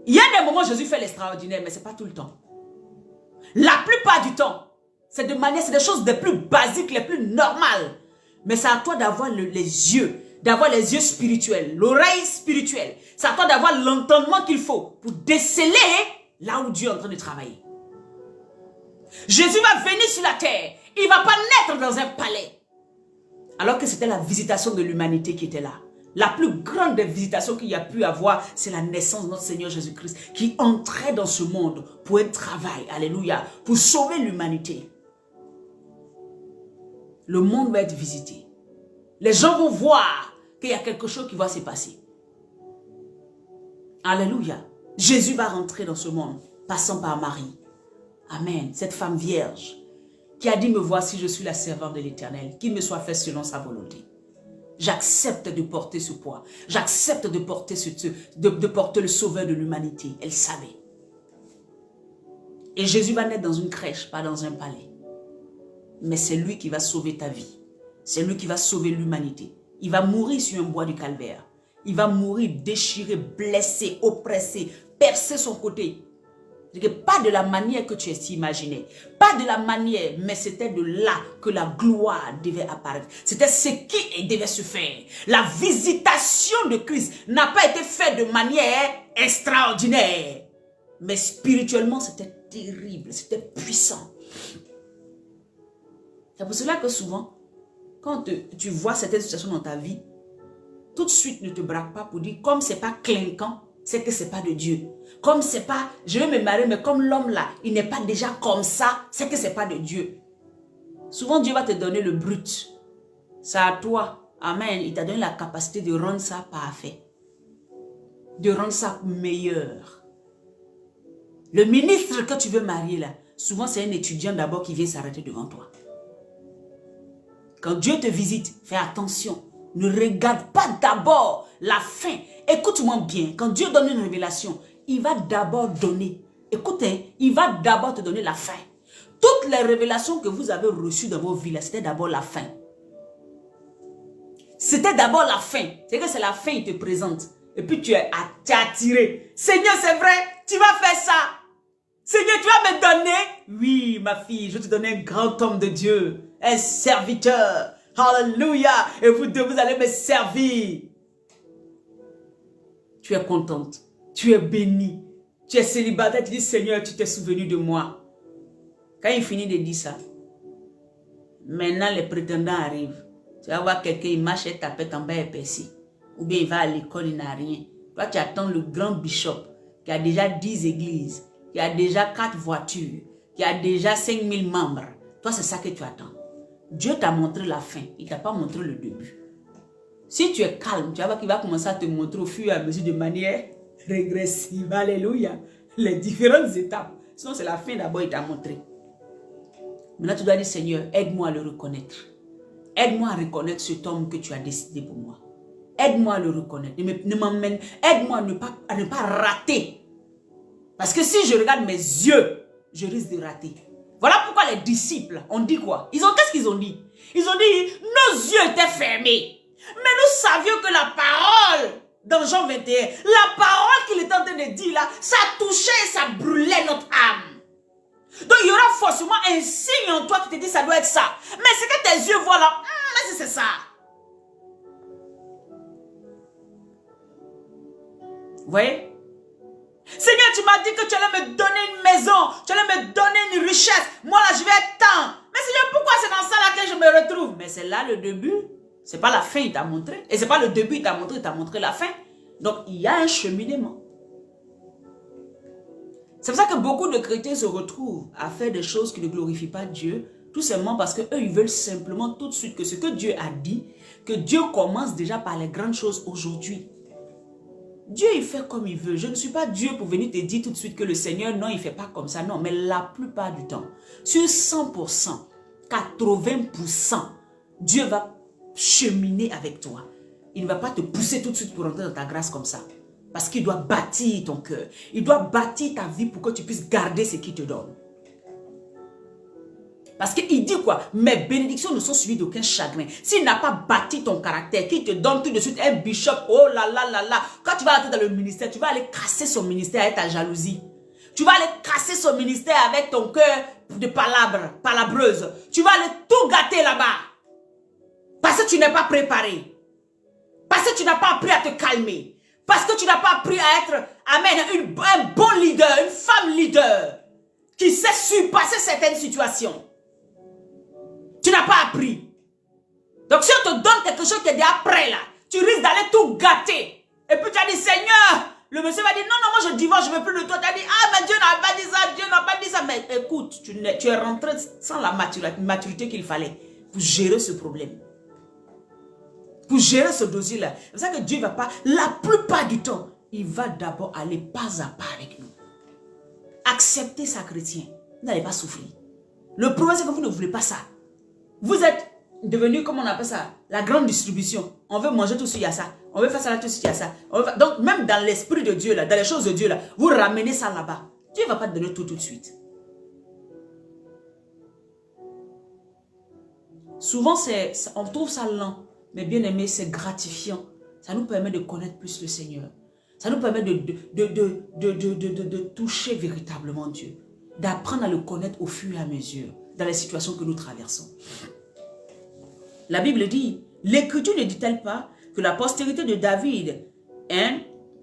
Speaker 1: Il y a des moments où Jésus fait l'extraordinaire, mais ce n'est pas tout le temps. La plupart du temps, c'est des choses les plus basiques, les plus normales. Mais c'est à toi d'avoir les yeux spirituels, l'oreille spirituelle. C'est à toi d'avoir l'entendement qu'il faut pour déceler là où Dieu est en train de travailler. Jésus va venir sur la terre. Il ne va pas naître dans un palais. Alors que c'était la visitation de l'humanité qui était là. La plus grande des visitations qu'il y a pu avoir, c'est la naissance de notre Seigneur Jésus-Christ qui entrait dans ce monde pour un travail, alléluia, pour sauver l'humanité. Le monde va être visité. Les gens vont voir qu'il y a quelque chose qui va se passer. Alléluia. Jésus va rentrer dans ce monde, passant par Marie. Amen. Cette femme vierge qui a dit, me voici, je suis la servante de l'Éternel, qu'il me soit fait selon sa volonté. J'accepte de porter ce poids. J'accepte de porter porter le sauveur de l'humanité. Elle savait. Et Jésus va naître dans une crèche, pas dans un palais. Mais c'est lui qui va sauver ta vie. C'est lui qui va sauver l'humanité. Il va mourir sur un bois du calvaire. Il va mourir déchiré, blessé, oppressé, percer son côté. Pas de la manière que tu imaginais. Pas de la manière, mais c'était de là que la gloire devait apparaître. C'était ce qui devait se faire. La visitation de Christ n'a pas été faite de manière extraordinaire. Mais spirituellement, c'était terrible, c'était puissant. C'est pour cela que souvent, quand tu vois certaines situations dans ta vie, tout de suite ne te braque pas pour dire, comme c'est pas clinquant, c'est que c'est pas de Dieu. Comme c'est pas, je vais me marier, mais comme l'homme là, il n'est pas déjà comme ça, c'est que c'est pas de Dieu. Souvent, Dieu va te donner le brut. C'est à toi. Amen. Il t'a donné la capacité de rendre ça parfait. De rendre ça meilleur. Le ministre que tu veux marier là, souvent c'est un étudiant d'abord qui vient s'arrêter devant toi. Quand Dieu te visite, fais attention. Ne regarde pas d'abord la fin. Écoute-moi bien. Quand Dieu donne une révélation, il va d'abord donner. Écoutez, il va d'abord te donner la fin. Toutes les révélations que vous avez reçues dans vos vies, c'était d'abord la fin. C'était d'abord la fin. C'est que c'est la fin, il te présente. Et puis tu es attiré. Seigneur, c'est vrai, tu vas faire ça. Seigneur, tu vas me donner. Oui, ma fille, je vais te donner un grand homme de Dieu. Un serviteur. Alléluia. Et vous deux, vous allez me servir. Tu es contente. Tu es bénie. Tu es célibataire. Tu dis, Seigneur, tu t'es souvenu de moi. Quand il finit de dire ça, maintenant les prétendants arrivent. Tu vas voir quelqu'un, il marche et tapette en bas épaissi. Ou bien il va à l'école, il n'a rien. Toi, tu attends le grand bishop qui a déjà 10 églises, qui a déjà 4 voitures, qui a déjà 5000 membres. Toi, c'est ça que tu attends. Dieu t'a montré la fin, il ne t'a pas montré le début. Si tu es calme, tu vas voir qu'il va commencer à te montrer au fur et à mesure de manière régressive. Alléluia. Les différentes étapes. Sinon, c'est la fin d'abord, il t'a montré. Maintenant, tu dois dire, Seigneur, aide-moi à le reconnaître. Aide-moi à reconnaître cet homme que tu as décidé pour moi. Aide-moi à le reconnaître. Aide-moi à ne pas rater. Parce que si je regarde mes yeux, je risque de rater. Voilà pourquoi les disciples ont dit quoi? Qu'est-ce qu'ils ont dit? Ils ont dit, nos yeux étaient fermés. Mais nous savions que la parole, dans Jean 21, la parole qu'il était en train de dire là, ça touchait, ça brûlait notre âme. Donc il y aura forcément un signe en toi qui te dit ça doit être ça. Mais c'est que tes yeux voient là, mais c'est ça. Vous voyez? Seigneur, tu m'as dit que tu allais me donner une maison, tu allais me donner une richesse. Moi là, je vais être tant. Mais Seigneur, pourquoi c'est dans ça là que je me retrouve? Mais c'est là le début. C'est pas la fin, il t'a montré. Et c'est pas le début, il t'a montré la fin. Donc il y a un cheminement. C'est pour ça que beaucoup de chrétiens se retrouvent à faire des choses qui ne glorifient pas Dieu, tout simplement parce qu'eux, ils veulent simplement tout de suite que ce que Dieu a dit, que Dieu commence déjà par les grandes choses aujourd'hui. Dieu, il fait comme il veut. Je ne suis pas Dieu pour venir te dire tout de suite que le Seigneur, non, il ne fait pas comme ça. Non, mais la plupart du temps, sur 100%, 80%, Dieu va cheminer avec toi. Il ne va pas te pousser tout de suite pour rentrer dans ta grâce comme ça. Parce qu'il doit bâtir ton cœur. Il doit bâtir ta vie pour que tu puisses garder ce qu'il te donne. Parce qu'il dit quoi? Mes bénédictions ne sont suivies d'aucun chagrin. S'il n'a pas bâti ton caractère, qu'il te donne tout de suite un bishop, oh là là là là. Quand tu vas entrer dans le ministère, tu vas aller casser son ministère avec ta jalousie. Tu vas aller casser son ministère avec ton cœur de palabreuse. Tu vas aller tout gâter là-bas. Parce que tu n'es pas préparé. Parce que tu n'as pas appris à te calmer. Parce que tu n'as pas appris à être, amen, un bon leader, une femme leader, qui sait surpasser certaines situations. Tu n'as pas appris. Donc si on te donne quelque chose qui est déjà prêt là, tu risques d'aller tout gâter. Et puis tu as dit, Seigneur, le monsieur va dire, non, non, moi je divorce, je ne veux plus de toi. Tu as dit, ah, mais Dieu n'a pas dit ça, Dieu n'a pas dit ça. Mais écoute, tu es rentré sans la maturité qu'il fallait pour gérer ce problème. Pour gérer ce dossier-là. C'est pour ça que Dieu ne va pas, la plupart du temps, il va d'abord aller pas à pas avec nous. Acceptez ça, chrétien. Vous n'allez pas souffrir. Le problème, c'est que vous ne voulez pas ça. Vous êtes devenu, comment on appelle ça, la grande distribution. On veut manger tout ce qu'il y a ça. On veut faire ça là, tout ce qu'il y a ça. Donc, même dans l'esprit de Dieu, là, dans les choses de Dieu, là, vous ramenez ça là-bas. Dieu ne va pas te donner tout de suite. Souvent, on trouve ça lent. Mais bien aimé, c'est gratifiant. Ça nous permet de connaître plus le Seigneur. Ça nous permet de toucher véritablement Dieu. D'apprendre à le connaître au fur et à mesure. Dans les situations que nous traversons. La Bible dit, l'Écriture ne dit-elle pas que la postérité de David, hein,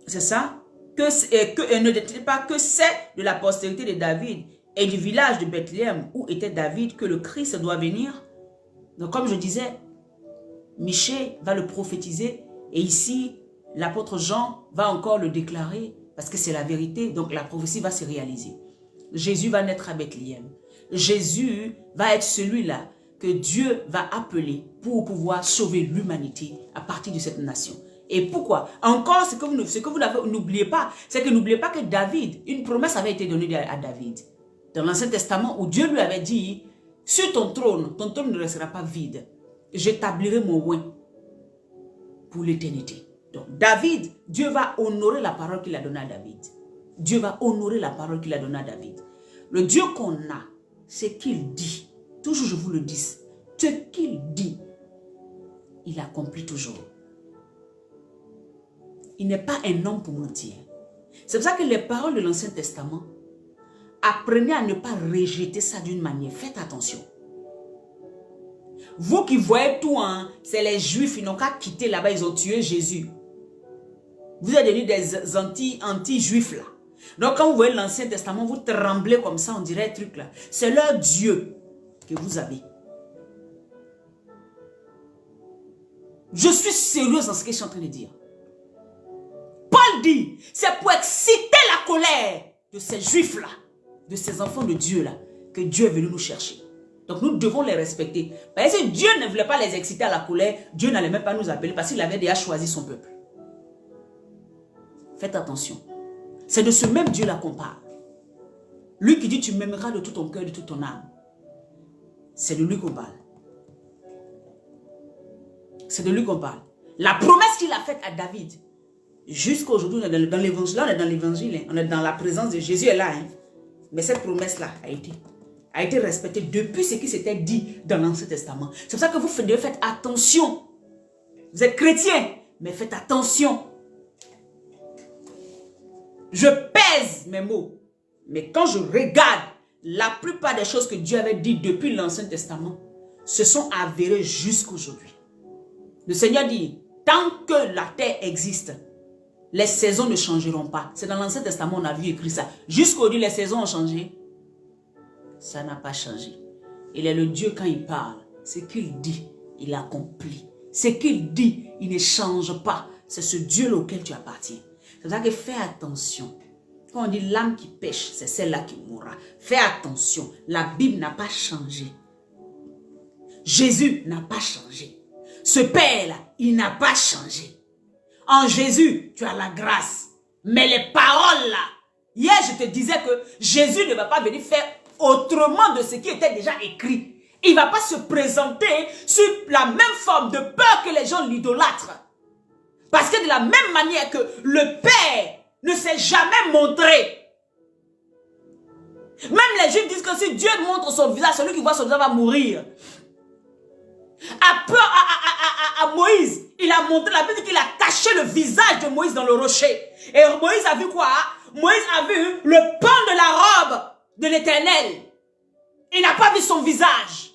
Speaker 1: c'est ça, ne dit-elle pas que c'est de la postérité de David et du village de Bethléem où était David que le Christ doit venir? Donc comme je disais, Michée va le prophétiser et ici, l'apôtre Jean va encore le déclarer parce que c'est la vérité, donc la prophétie va se réaliser. Jésus va naître à Bethléem. Jésus va être celui-là que Dieu va appeler pour pouvoir sauver l'humanité à partir de cette nation. Et pourquoi? Encore, ce que vous n'oubliez pas, c'est que n'oubliez pas que David, une promesse avait été donnée à David. Dans l'Ancien Testament, où Dieu lui avait dit, sur ton trône ne restera pas vide. J'établirai mon oint pour l'éternité. Donc David, Dieu va honorer la parole qu'il a donnée à David. Dieu va honorer la parole qu'il a donnée à David. Le Dieu qu'on a, c'est qu'il dit. Toujours je vous le dis. Ce qu'il dit, il accomplit toujours. Il n'est pas un homme pour mentir. C'est pour ça que les paroles de l'Ancien Testament, apprenez à ne pas rejeter ça d'une manière. Faites attention. Vous qui voyez tout, hein, c'est les Juifs, ils n'ont qu'à quitter là-bas, ils ont tué Jésus. Vous êtes devenus des anti-juifs là. Donc quand vous voyez l'Ancien Testament, vous tremblez comme ça, on dirait un truc là. C'est leur Dieu que vous avez. Je suis sérieuse dans ce que je suis en train de dire. Paul dit, c'est pour exciter la colère de ces Juifs-là, de ces enfants de Dieu-là, que Dieu est venu nous chercher. Donc nous devons les respecter. Parce que si Dieu ne voulait pas les exciter à la colère, Dieu n'allait même pas nous appeler parce qu'il avait déjà choisi son peuple. Faites attention. C'est de ce même Dieu-là qu'on parle. Lui qui dit, tu m'aimeras de tout ton cœur, de toute ton âme. C'est de lui qu'on parle. C'est de lui qu'on parle. La promesse qu'il a faite à David, jusqu'à aujourd'hui, on est dans l'évangile, on est dans l'évangile, on est dans la présence de Jésus est là. Hein. Mais cette promesse-là a été respectée depuis ce qui s'était dit dans l'Ancien Testament. C'est pour ça que vous devez faire attention. Vous êtes chrétiens, mais faites attention. Je pèse mes mots. Mais quand je regarde, la plupart des choses que Dieu avait dites depuis l'Ancien Testament se sont avérées jusqu'aujourd'hui. Le Seigneur dit, tant que la terre existe, les saisons ne changeront pas. C'est dans l'Ancien Testament on a vu écrit ça. Jusqu'aujourd'hui, les saisons ont changé. Ça n'a pas changé. Il est le Dieu quand il parle. Ce qu'il dit, il accomplit. Ce qu'il dit, il ne change pas. C'est ce Dieu auquel tu appartiens. C'est pour ça que fais attention. Quand on dit l'âme qui pêche, c'est celle-là qui mourra. Fais attention. La Bible n'a pas changé. Jésus n'a pas changé. Ce Père-là, il n'a pas changé. En Jésus, tu as la grâce. Mais les paroles là, hier je te disais que Jésus ne va pas venir faire autrement de ce qui était déjà écrit. Il ne va pas se présenter sur la même forme de peur que les gens l'idolâtrent. Parce que de la même manière que le Père ne s'est jamais montré. Même les Juifs disent que si Dieu montre son visage, celui qui voit son visage va mourir. À Moïse, il a montré, la Bible dit qu'il a caché le visage de Moïse dans le rocher. Et Moïse a vu quoi? Moïse a vu le pan de la robe de l'Éternel. Il n'a pas vu son visage.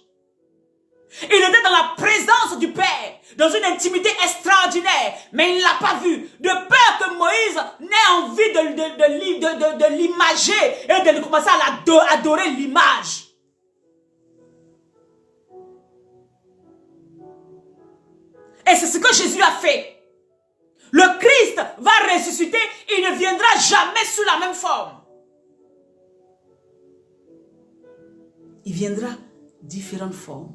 Speaker 1: Il était dans la présence du Père, dans une intimité extraordinaire, mais il ne l'a pas vu. De peur que Moïse n'ait envie de l'imager et de commencer à adorer l'image. Et c'est ce que Jésus a fait. Le Christ va ressusciter, il ne viendra jamais sous la même forme. Il viendra différentes formes.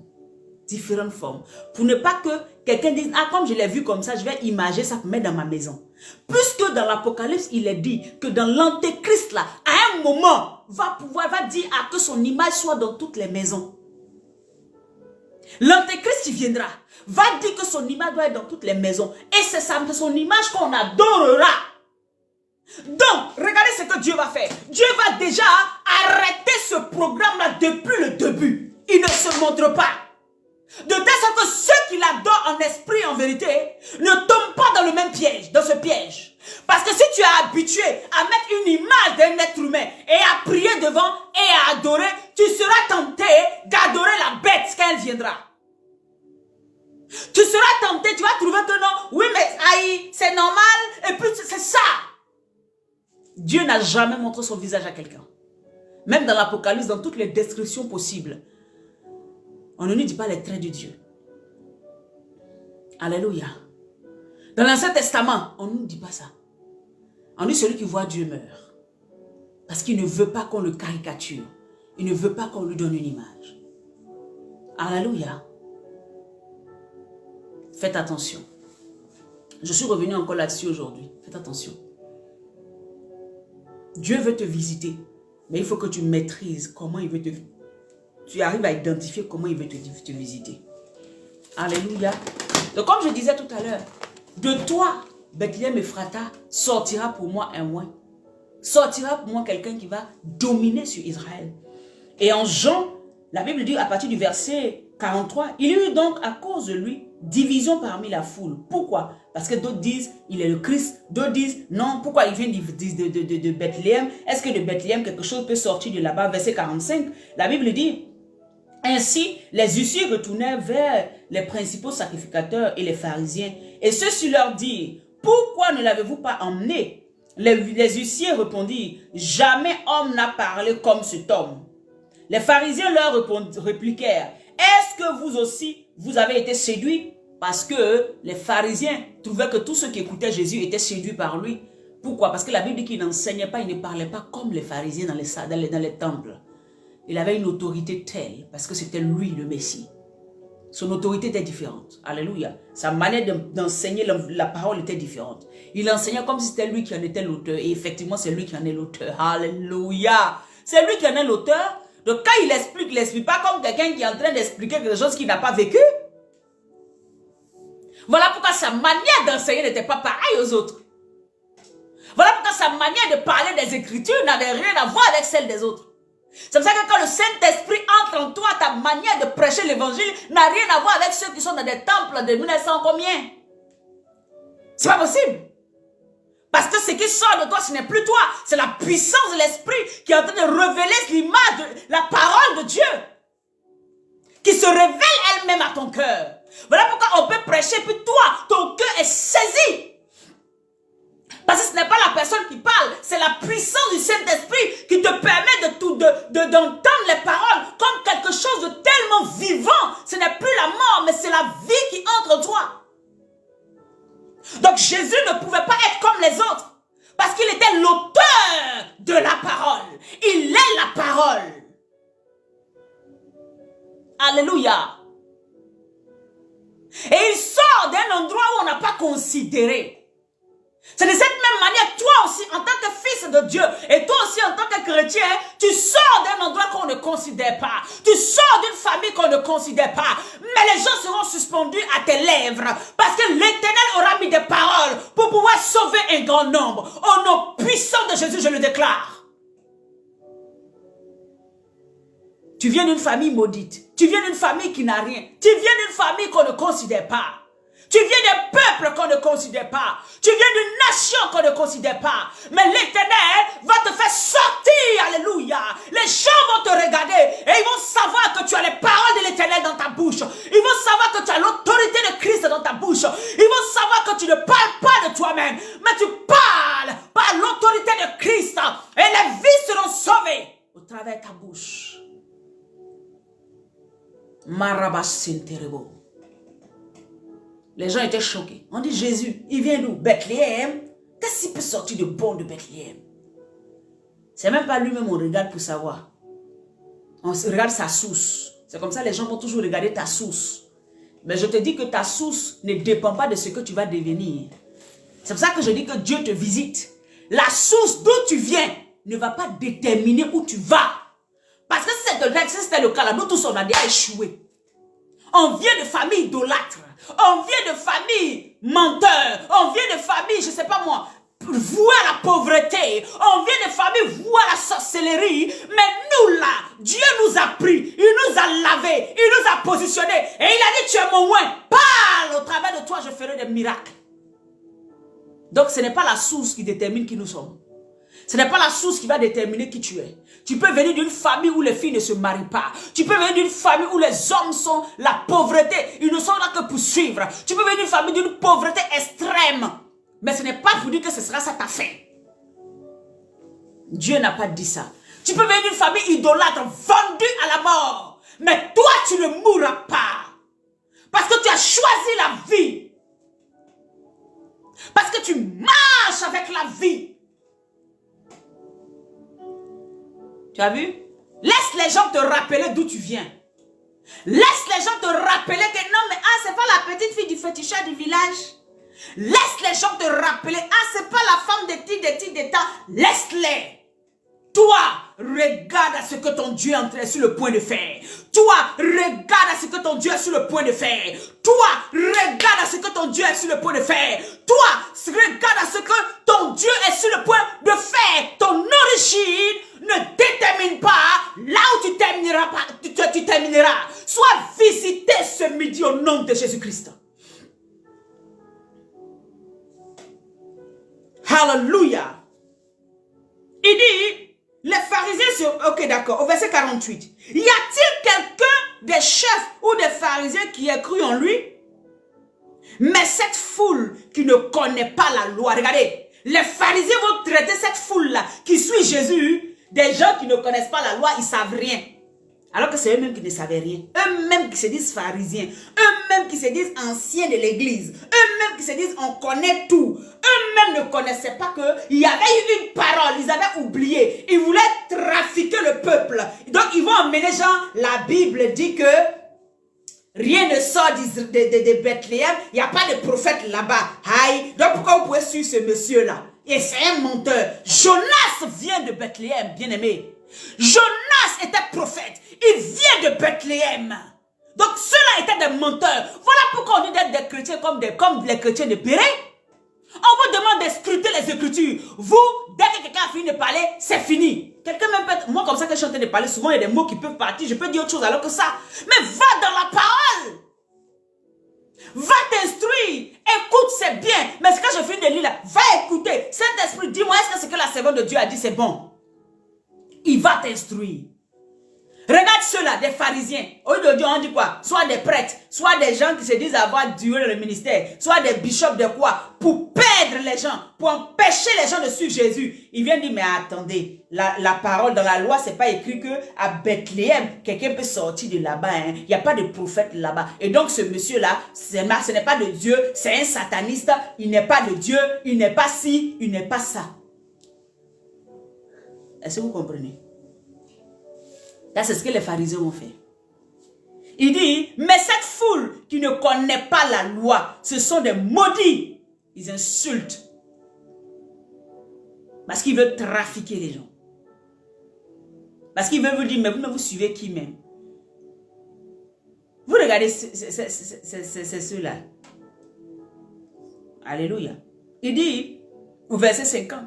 Speaker 1: Différentes formes. Pour ne pas que quelqu'un dise, ah comme je l'ai vu comme ça, je vais imager ça pour mettre dans ma maison. Puisque dans l'Apocalypse, il est dit que dans l'Antéchrist là, à un moment, va dire que son image soit dans toutes les maisons. L'Antéchrist qui viendra, va dire que son image doit être dans toutes les maisons. Et c'est son image qu'on adorera. Donc, regardez ce que Dieu va faire. Dieu va déjà arrêter ce programme-là depuis le début. Il ne se montre pas. De telle sorte que ceux qui l'adorent en esprit et en vérité ne tombent pas dans le même piège, dans ce piège. Parce que si tu es habitué à mettre une image d'un être humain et à prier devant et à adorer, tu seras tenté d'adorer la bête quand elle viendra. Tu seras tenté, tu vas trouver que non, oui mais aïe, c'est normal, et puis c'est ça. Dieu n'a jamais montré son visage à quelqu'un. Même dans l'Apocalypse, dans toutes les descriptions possibles, on ne nous dit pas les traits de Dieu. Alléluia. Dans l'Ancien Testament, on ne nous dit pas ça. On dit celui qui voit Dieu meurt. Parce qu'il ne veut pas qu'on le caricature. Il ne veut pas qu'on lui donne une image. Alléluia. Faites attention. Je suis revenu encore là-dessus aujourd'hui. Faites attention. Dieu veut te visiter, mais il faut que tu maîtrises comment il veut te visiter. Tu arrives à identifier comment il veut te visiter. Alléluia. Donc comme je disais tout à l'heure, de toi, Bethléem Ephrata, sortira pour moi un roi. Sortira pour moi quelqu'un qui va dominer sur Israël. Et en Jean, la Bible dit à partir du verset 43, il y eut donc à cause de lui division parmi la foule. Pourquoi? Parce que d'autres disent il est le Christ, d'autres disent non, pourquoi il vient de Bethléem? Est-ce que de Bethléem quelque chose peut sortir de là-bas? Verset 45, la Bible dit ainsi les huissiers retournèrent vers les principaux sacrificateurs et les pharisiens. Et ceux-ci leur dirent, pourquoi ne l'avez-vous pas emmené? Les huissiers répondirent, jamais homme n'a parlé comme cet homme. Les pharisiens leur répliquèrent, est-ce que vous aussi, vous avez été séduits? Parce que les pharisiens trouvaient que tous ceux qui écoutaient Jésus étaient séduits par lui. Pourquoi? Parce que la Bible dit qu'il n'enseignait pas, il ne parlait pas comme les pharisiens dans les temples. Il avait une autorité telle, parce que c'était lui le Messie. Son autorité était différente. Alléluia. Sa manière d'enseigner la parole était différente. Il enseignait comme si c'était lui qui en était l'auteur. Et effectivement, c'est lui qui en est l'auteur. Alléluia. C'est lui qui en est l'auteur. Donc quand il l'explique pas comme quelqu'un qui est en train d'expliquer quelque chose qu'il n'a pas vécu. Voilà pourquoi sa manière d'enseigner n'était pas pareille aux autres. Voilà pourquoi sa manière de parler des Écritures n'avait rien à voir avec celle des autres. C'est pour ça que quand le Saint-Esprit entre en toi, ta manière de prêcher l'évangile n'a rien à voir avec ceux qui sont dans des temples de 1900 combien. C'est pas possible. Parce que ce qui sort de toi, ce n'est plus toi. C'est la puissance de l'Esprit qui est en train de révéler l'image de la parole de Dieu. Qui se révèle elle-même à ton cœur. Voilà pourquoi on peut prêcher, puis toi, ton cœur est saisi. Parce que ce n'est pas la personne qui parle, c'est la puissance du Saint-Esprit qui te permet d'entendre les paroles comme quelque chose de tellement vivant. Ce n'est plus la mort, mais c'est la vie qui entre en toi. Donc Jésus ne pouvait pas être comme les autres, parce qu'il était l'auteur de la parole. Il est la parole. Alléluia. Et il sort d'un endroit où on n'a pas considéré. C'est de cette même manière, toi aussi, en tant que fils de Dieu, et toi aussi, en tant que chrétien, tu sors d'un endroit qu'on ne considère pas. Tu sors d'une famille qu'on ne considère pas. Mais les gens seront suspendus à tes lèvres. Parce que l'Éternel aura mis des paroles pour pouvoir sauver un grand nombre. Au nom puissant de Jésus, je le déclare. Tu viens d'une famille maudite. Tu viens d'une famille qui n'a rien. Tu viens d'une famille qu'on ne considère pas. Tu viens d'un peuple qu'on ne considère pas. Tu viens d'une nation qu'on ne considère pas. Mais l'Éternel va te faire sortir. Alléluia. Les gens vont te regarder et ils vont savoir que tu as les paroles de l'Éternel dans ta bouche. Ils vont savoir que tu as l'autorité de Christ dans ta bouche. Ils vont savoir que tu ne parles pas de toi-même, mais tu parles par l'autorité de Christ. Et les vies seront sauvées au travers de ta bouche. Marabasinterebo. Les gens étaient choqués. On dit Jésus, il vient d'où? Bethléem. Qu'est-ce qu'il peut sortir de bon de Bethléem? C'est même pas lui-même on regarde pour savoir. On regarde sa source. C'est comme ça les gens vont toujours regarder ta source. Mais je te dis que ta source ne dépend pas de ce que tu vas devenir. C'est pour ça que je dis que Dieu te visite. La source d'où tu viens ne va pas déterminer où tu vas. Parce que si c'était le cas là, nous tous on a déjà échoué. On vient de famille idolâtre. On vient de famille menteur. On vient de famille, je ne sais pas moi, vouée à la pauvreté. On vient de famille vouée à la sorcellerie. Mais nous là, Dieu nous a pris. Il nous a lavés. Il nous a positionnés. Et il a dit, tu es mon oint. Parle, au travers de toi, je ferai des miracles. Donc ce n'est pas la source qui détermine qui nous sommes. Ce n'est pas la source qui va déterminer qui tu es. Tu peux venir d'une famille où les filles ne se marient pas. Tu peux venir d'une famille où les hommes sont la pauvreté. Ils ne sont là que pour suivre. Tu peux venir d'une famille d'une pauvreté extrême. Mais ce n'est pas pour dire que ce sera ça ta fin. Dieu n'a pas dit ça. Tu peux venir d'une famille idolâtre, vendue à la mort. Mais toi, tu ne mourras pas. Parce que tu as choisi la vie. Parce que tu marches avec la vie. Tu as vu? Laisse les gens te rappeler d'où tu viens. Laisse les gens te rappeler que non, mais ah, c'est pas la petite fille du féticheur du village. Laisse les gens te rappeler, ah, c'est pas la femme de ti, de ta. Laisse-les. Toi, regarde à ce que ton Dieu est sur le point de faire. Toi, regarde à ce que ton Dieu est sur le point de faire. Toi, regarde à ce que ton Dieu est sur le point de faire. Toi, regarde à ce que ton Dieu est sur le point de faire. Ton origine ne détermine pas là où tu termineras. Tu termineras. Sois visité ce midi au nom de Jésus-Christ. Hallelujah. Il dit... Les pharisiens, ok d'accord, au verset 48. Y a-t-il quelqu'un des chefs ou des pharisiens qui ait cru en lui? Mais cette foule qui ne connaît pas la loi, regardez, les pharisiens vont traiter cette foule-là qui suit Jésus, des gens qui ne connaissent pas la loi, ils ne savent rien. Alors que c'est eux-mêmes qui ne savaient rien. Eux-mêmes qui se disent pharisiens. Eux-mêmes qui se disent anciens de l'église. Eux-mêmes qui se disent on connaît tout. Eux-mêmes ne connaissaient pas qu'il y avait eu une parole. Ils avaient oublié. Ils voulaient trafiquer le peuple. Donc ils vont emmener genre, la Bible dit que rien ne sort de Bethléem. Il n'y a pas de prophète là-bas. Donc pourquoi vous pouvez suivre ce monsieur-là? Et c'est un menteur. Jonas vient de Bethléem, bien aimé. Jonas était prophète. Il vient de Bethléem. Donc ceux-là étaient des menteurs. Voilà pourquoi on dit d'être des chrétiens comme les chrétiens de Béret. On vous demande de scruter les Écritures. Vous, dès que quelqu'un a fini de parler, c'est fini. Quelqu'un même peut... Moi, comme ça que je suis en train de parler, souvent il y a des mots qui peuvent partir. Je peux dire autre chose alors que ça. Mais va dans la parole. Va t'instruire. Écoute, c'est bien. Mais ce que je finis de lire là, va écouter. Saint-Esprit, dis-moi, est-ce que ce que la servante de Dieu a dit, c'est bon? Il va t'instruire. Regarde ceux-là, des pharisiens. Au lieu de Dieu, on dit quoi? Soit des prêtres, soit des gens qui se disent avoir duré dans le ministère, soit des bishops de quoi? Pour perdre les gens, pour empêcher les gens de suivre Jésus. Il vient dire, mais attendez, la parole dans la loi, c'est pas écrit que à Bethléem, quelqu'un peut sortir de là-bas. Hein. Il n'y a pas de prophète là-bas. Et donc ce monsieur-là, ce n'est pas de Dieu, c'est un sataniste, il n'est pas de Dieu, il n'est pas ci, il n'est pas ça. Est-ce que vous comprenez? Là, c'est ce que les pharisiens ont fait. Il dit, mais cette foule qui ne connaît pas la loi, ce sont des maudits. Ils insultent. Parce qu'ils veulent trafiquer les gens. Parce qu'ils veulent vous dire, mais vous ne vous suivez qui même? Vous regardez, c'est ceux-là. Alléluia. Il dit, au verset 50,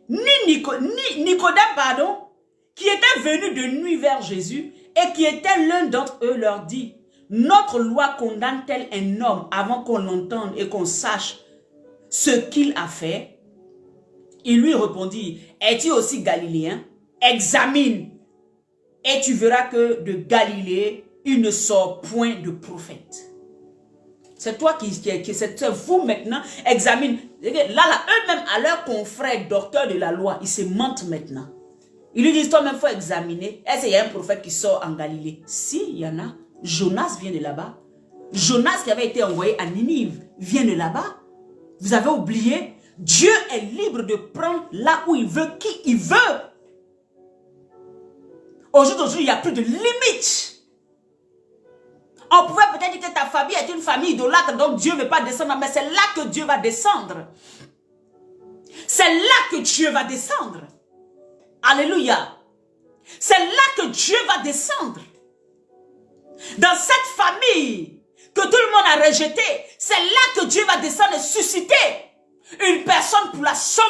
Speaker 1: Nicodème, pardon, qui était venu de nuit vers Jésus et qui était l'un d'entre eux, leur dit, notre loi condamne-t-elle un homme avant qu'on l'entende et qu'on sache ce qu'il a fait? Il lui répondit, es-tu aussi galiléen? Examine et tu verras que de Galilée, il ne sort point de prophète. C'est toi c'est vous maintenant, examine. Là, eux-mêmes, à leurs confrères docteurs de la loi, ils se mentent maintenant. Ils lui disent, toi-même, il faut examiner. Est-ce qu'il y a un prophète qui sort en Galilée? Si, il y en a. Jonas vient de là-bas. Jonas qui avait été envoyé à Ninive vient de là-bas. Vous avez oublié? Dieu est libre de prendre là où il veut, qui il veut. Aujourd'hui, il n'y a plus de limite. On pouvait peut-être dire que ta famille est une famille idolâtre, donc Dieu ne veut pas descendre, mais c'est là que Dieu va descendre. C'est là que Dieu va descendre. Alléluia. C'est là que Dieu va descendre. Dans cette famille que tout le monde a rejetée, c'est là que Dieu va descendre et susciter une personne pour la sauver.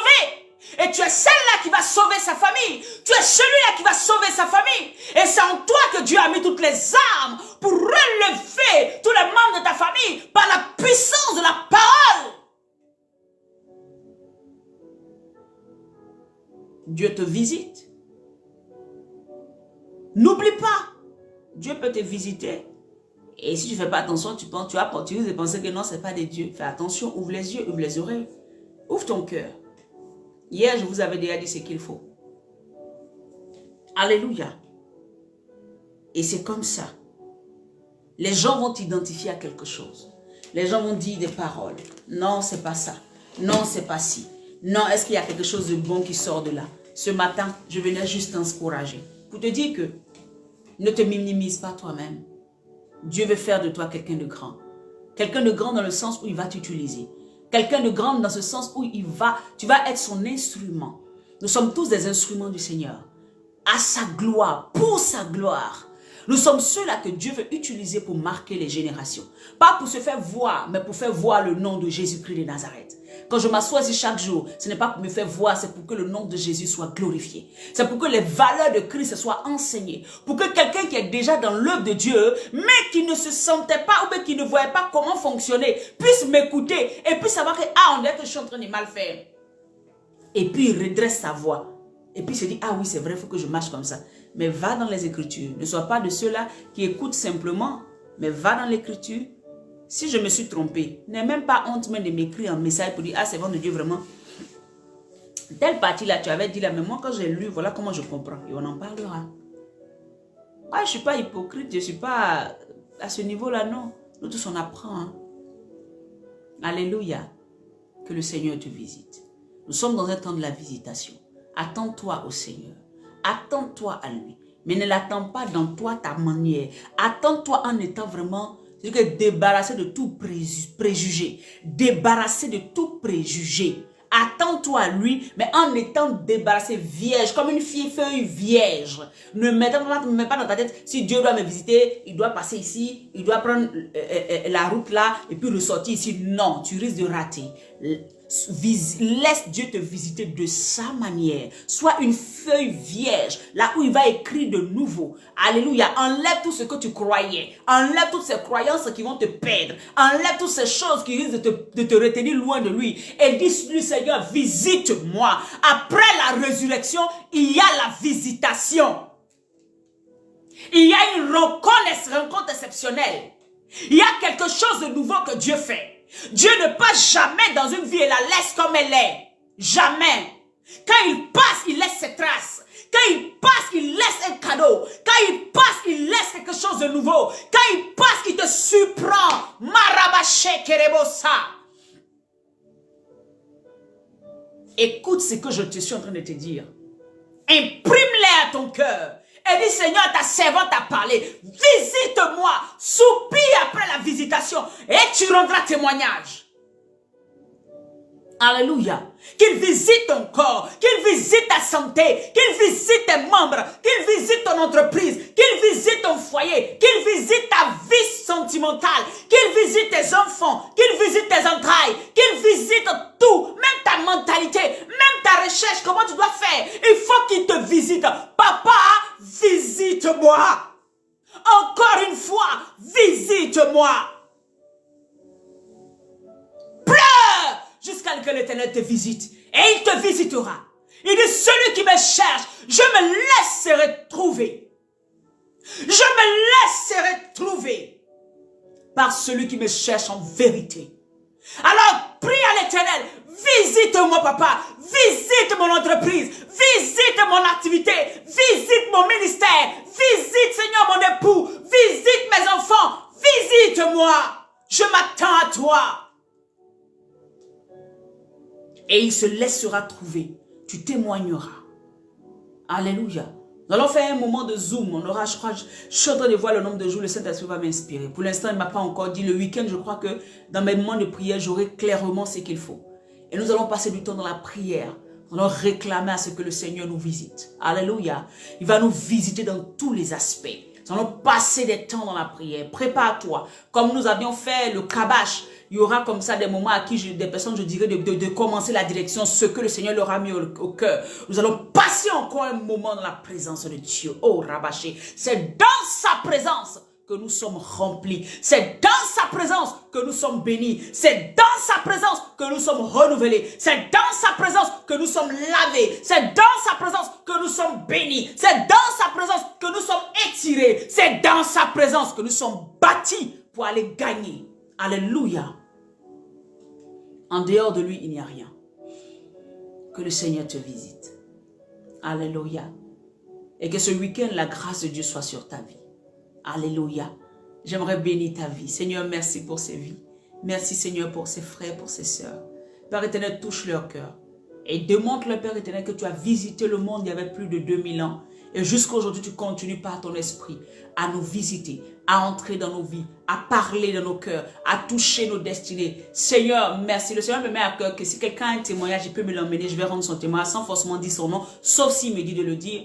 Speaker 1: Et tu es celle-là qui va sauver sa famille. Tu es celui-là qui va sauver sa famille. Et c'est en toi que Dieu a mis toutes les armes pour relever tous les membres de ta famille par la puissance de la parole. Dieu te visite. N'oublie pas, Dieu peut te visiter. Et si tu ne fais pas attention, tu vas continuer de penser que non, ce n'est pas de Dieu. Fais attention, ouvre les yeux, ouvre les oreilles. Ouvre ton cœur. Hier, je vous avais déjà dit ce qu'il faut. Alléluia. Et c'est comme ça. Les gens vont t'identifier à quelque chose. Les gens vont dire des paroles. Non, c'est pas ça. Non, c'est pas ci. Non, est-ce qu'il y a quelque chose de bon qui sort de là? Ce matin, je venais juste t'encourager. Pour te dire que ne te minimise pas toi-même. Dieu veut faire de toi quelqu'un de grand. Quelqu'un de grand dans le sens où il va t'utiliser. Quelqu'un de grand dans ce sens où tu vas être son instrument. Nous sommes tous des instruments du Seigneur. À sa gloire, pour sa gloire. Nous sommes ceux-là que Dieu veut utiliser pour marquer les générations. Pas pour se faire voir, mais pour faire voir le nom de Jésus-Christ de Nazareth. Quand je m'assois ici chaque jour, ce n'est pas pour me faire voir, c'est pour que le nom de Jésus soit glorifié. C'est pour que les valeurs de Christ soient enseignées. Pour que quelqu'un qui est déjà dans l'œuvre de Dieu, mais qui ne se sentait pas ou qui ne voyait pas comment fonctionner, puisse m'écouter et puisse savoir que, on dirait que je suis en train de mal faire. Et puis il redresse sa voix. Et puis il se dit, oui, c'est vrai, il faut que je marche comme ça. Mais va dans les Écritures. Ne sois pas de ceux-là qui écoutent simplement, mais va dans l'Écriture. Si je me suis trompé, n'aie même pas honte même de m'écrire un message pour dire, c'est bon de Dieu vraiment. Telle partie-là, tu avais dit là, mais moi quand j'ai lu, voilà comment je comprends. Et on en parlera. Moi, je ne suis pas hypocrite, je ne suis pas à ce niveau-là, non. Nous tous, on apprend. Hein. Alléluia. Que le Seigneur te visite. Nous sommes dans un temps de la visitation. Attends-toi au Seigneur. Attends-toi à lui. Mais ne l'attends pas dans toi, ta manière. Attends-toi en étant vraiment débarrassé de tout préjugé. Débarrassé de tout préjugé. Attends-toi à lui, mais en étant débarrassé, vierge, comme une feuille vierge. Ne mets pas dans ta tête, si Dieu doit me visiter, il doit passer ici, il doit prendre la route là, et puis ressortir ici. Non, tu risques de rater. Laisse Dieu te visiter de sa manière. Sois une feuille vierge, là où il va écrire de nouveau. Alléluia. Enlève tout ce que tu croyais. Enlève toutes ces croyances qui vont te perdre. Enlève toutes ces choses qui risquent de te retenir loin de lui. Et dis-lui, Seigneur, visite-moi. Après la résurrection, il y a la visitation. Il y a une rencontre exceptionnelle. Il y a quelque chose de nouveau que Dieu fait. Dieu ne passe jamais dans une vie et la laisse comme elle est. Jamais. Quand il passe, il laisse ses traces. Quand il passe, il laisse un cadeau. Quand il passe, il laisse quelque chose de nouveau. Quand il passe, il te surprend. Marabaché kerebosa. Écoute ce que je te suis en train de te dire. Imprime-les à ton cœur. Et dis, Seigneur, ta servante a parlé. Visite-moi. Soupire après la visitation. Et tu rendras témoignage. Alléluia. Qu'il visite ton corps. Qu'il visite ta santé. Qu'il visite tes membres. Qu'il visite ton entreprise. Qu'il visite ton foyer. Qu'il visite ta vie sentimentale. Qu'il visite tes enfants. Qu'il visite tes entrailles. Qu'il visite tout. Même ta mentalité. Même ta recherche. Comment tu dois faire. Il faut qu'il te visite. Papa, visite-moi. Encore une fois, visite-moi. Pleure jusqu'à ce que l'Éternel te visite. Et il te visitera. Il dit, celui qui me cherche, je me laisserai trouver. Je me laisserai trouver par celui qui me cherche en vérité. Alors, prie à l'Éternel. Visite-moi, papa. Visite mon entreprise. Visite mon activité. Visite mon ministère. Visite, Seigneur, mon époux. Visite mes enfants. Visite-moi. Je m'attends à toi. Et il se laissera trouver. Tu témoigneras. Alléluia. Nous allons faire un moment de zoom. On aura, je crois, je suis en train de voir le nombre de jours. Le Saint-Esprit va m'inspirer. Pour l'instant, il ne m'a pas encore dit. Le week-end, je crois que dans mes moments de prière, j'aurai clairement ce qu'il faut. Et nous allons passer du temps dans la prière. Nous allons réclamer à ce que le Seigneur nous visite. Alléluia. Il va nous visiter dans tous les aspects. Nous allons passer des temps dans la prière. Prépare-toi. Comme nous avions fait le kabash. Il y aura comme ça des moments à qui des personnes, je dirais, de commencer la direction, ce que le Seigneur leur a mis au cœur. Nous allons passer encore un moment dans la présence de Dieu. Oh, Rabaché, c'est dans sa présence que nous sommes remplis. C'est dans sa présence que nous sommes bénis. C'est dans sa présence que nous sommes renouvelés. C'est dans sa présence que nous sommes lavés. C'est dans sa présence que nous sommes bénis. C'est dans sa présence que nous sommes étirés. C'est dans sa présence que nous sommes bâtis pour aller gagner. Alléluia. En dehors de lui, il n'y a rien. Que le Seigneur te visite. Alléluia. Et que ce week-end, la grâce de Dieu soit sur ta vie. Alléluia. J'aimerais bénir ta vie. Seigneur, merci pour ces vies. Merci, Seigneur, pour ses frères, pour ses sœurs. Père éternel, touche leur cœur. Et démontre-leur, Père éternel, que tu as visité le monde il y avait plus de 2000 ans. Et jusqu'à aujourd'hui, tu continues par ton esprit à nous visiter, à entrer dans nos vies, à parler dans nos cœurs, à toucher nos destinées. Seigneur, merci. Le Seigneur me met à cœur que si quelqu'un a un témoignage, il peut me l'emmener, je vais rendre son témoignage sans forcément dire son nom, sauf s'il me dit de le dire.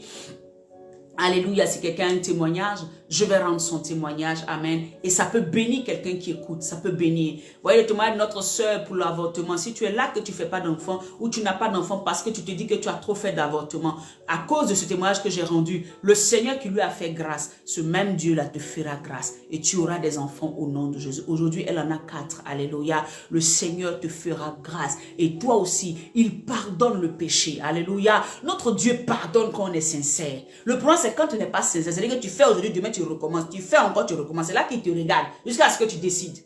Speaker 1: Alléluia, si quelqu'un a un témoignage, je vais rendre son témoignage, amen. Et ça peut bénir quelqu'un qui écoute, ça peut bénir. Vous voyez le témoignage de notre soeur pour l'avortement. Si tu es là que tu ne fais pas d'enfant ou tu n'as pas d'enfant parce que tu te dis que tu as trop fait d'avortement, à cause de ce témoignage que j'ai rendu, le Seigneur qui lui a fait grâce, ce même Dieu-là te fera grâce et tu auras des enfants au nom de Jésus. Aujourd'hui, elle en a 4, alléluia. Le Seigneur te fera grâce et toi aussi, il pardonne le péché, alléluia. Notre Dieu pardonne quand on est sincère. Le problème, c'est quand tu n'es pas sincère, c'est-à-dire que tu fais aujourd'hui, demain tu recommences, tu fais encore, tu recommences. C'est là qu'il te regarde jusqu'à ce que tu décides.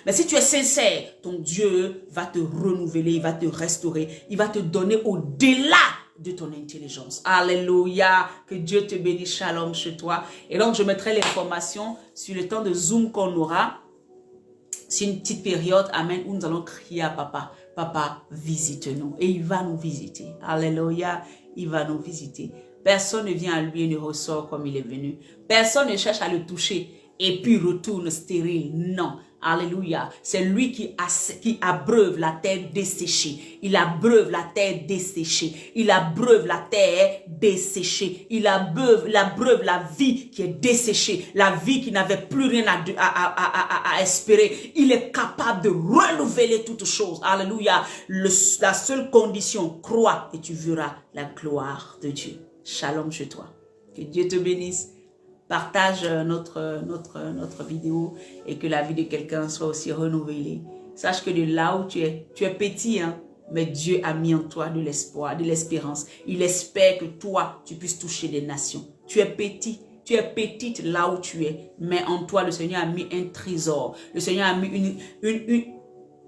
Speaker 1: Mais si tu es sincère, ton Dieu va te renouveler, il va te restaurer, il va te donner au-delà de ton intelligence. Alléluia, que Dieu te bénisse, shalom chez toi. Et donc je mettrai l'information sur le temps de Zoom qu'on aura. C'est une petite période, amen, où nous allons crier à papa. Papa, visite-nous. Et il va nous visiter. Alléluia, il va nous visiter. Personne ne vient à lui et ne ressort comme il est venu. Personne ne cherche à le toucher et puis retourne stérile. Non. Alléluia. C'est lui qui abreuve la terre desséchée. Il abreuve la terre desséchée. Il abreuve la terre desséchée. Il abreuve la vie qui est desséchée. La vie qui n'avait plus rien à espérer. Il est capable de renouveler toutes choses. Alléluia. La seule condition, crois et tu verras la gloire de Dieu. Shalom chez toi. Que Dieu te bénisse. Partage notre vidéo et que la vie de quelqu'un soit aussi renouvelée. Sache que de là où tu es petit, hein, mais Dieu a mis en toi de l'espoir, de l'espérance. Il espère que toi, tu puisses toucher des nations. Tu es petit. Tu es petite là où tu es, mais en toi, le Seigneur a mis un trésor. Le Seigneur a mis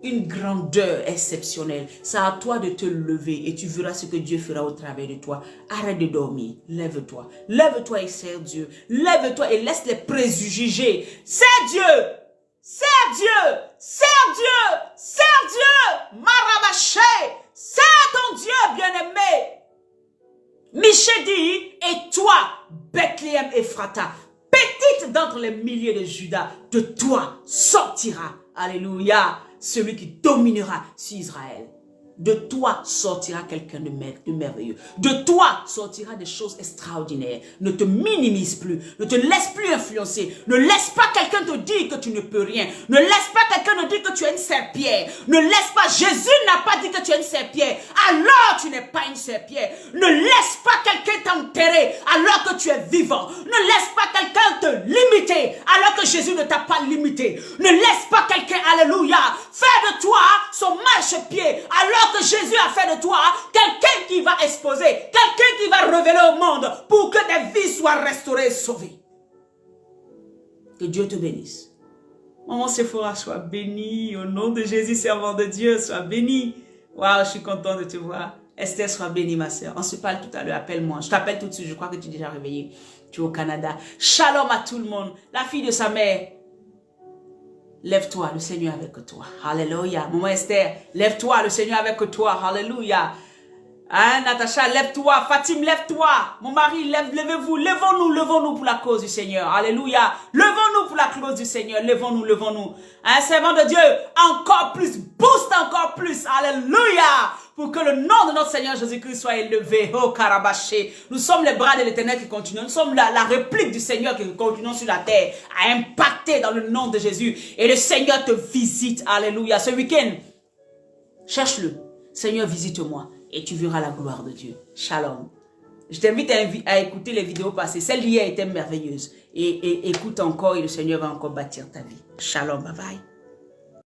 Speaker 1: une grandeur exceptionnelle. C'est à toi de te lever et tu verras ce que Dieu fera au travers de toi. Arrête de dormir. Lève-toi. Lève-toi et sers Dieu. Lève-toi et laisse les préjugés. Sers Dieu. Sers Dieu. Sers Dieu. Sers Dieu. Marabaché. Sers ton Dieu bien-aimé. Michée dit, et toi, Bethléem Ephrata, petite d'entre les milliers de Judas, de toi sortira. Alléluia. Celui qui dominera sur Israël. De toi sortira quelqu'un de merveilleux. De toi sortira des choses extraordinaires. Ne te minimise plus. Ne te laisse plus influencer. Ne laisse pas quelqu'un te dire que tu ne peux rien. Ne laisse pas quelqu'un te dire que tu es une serpillère. Ne laisse pas. Jésus n'a pas dit que tu es une serpillère. Alors tu n'es pas une serpillère. Ne laisse pas quelqu'un t'enterrer alors que tu es vivant. Ne laisse pas quelqu'un te limiter alors que Jésus ne t'a pas limité. Ne laisse pas quelqu'un, alléluia, faire de toi son marchepied alors que Jésus a fait de toi quelqu'un qui va exposer, quelqu'un qui va révéler au monde pour que des vies soient restaurées et sauvées. Que Dieu te bénisse. Maman Sephora, sois bénie. Au nom de Jésus, servant de Dieu, sois bénie. Waouh, je suis content de te voir. Esther, sois bénie, ma soeur. On se parle tout à l'heure. Appelle-moi. Je t'appelle tout de suite. Je crois que tu es déjà réveillée. Tu es au Canada. Shalom à tout le monde. La fille de sa mère. Lève-toi, le Seigneur est avec toi. Alléluia. Maman Esther, lève-toi, le Seigneur est avec toi. Alléluia. Hein, Natacha, lève-toi. Fatim, lève-toi. Mon mari, levez-vous. Levons-nous pour la cause du Seigneur. Alléluia. Levons-nous pour la cause du Seigneur. Levons-nous. Un servant de Dieu, encore plus, booste encore plus. Alléluia. Pour que le nom de notre Seigneur Jésus-Christ soit élevé. Oh, Karabaché. Nous sommes les bras de l'Éternel qui continuent. Nous sommes la réplique du Seigneur qui continue sur la terre à impacter dans le nom de Jésus. Et le Seigneur te visite. Alléluia. Ce week-end, cherche-le. Seigneur, visite-moi. Et tu verras la gloire de Dieu. Shalom. Je t'invite à écouter les vidéos passées. Celle d'hier était merveilleuse. Et écoute encore et le Seigneur va encore bâtir ta vie. Shalom. Bye bye.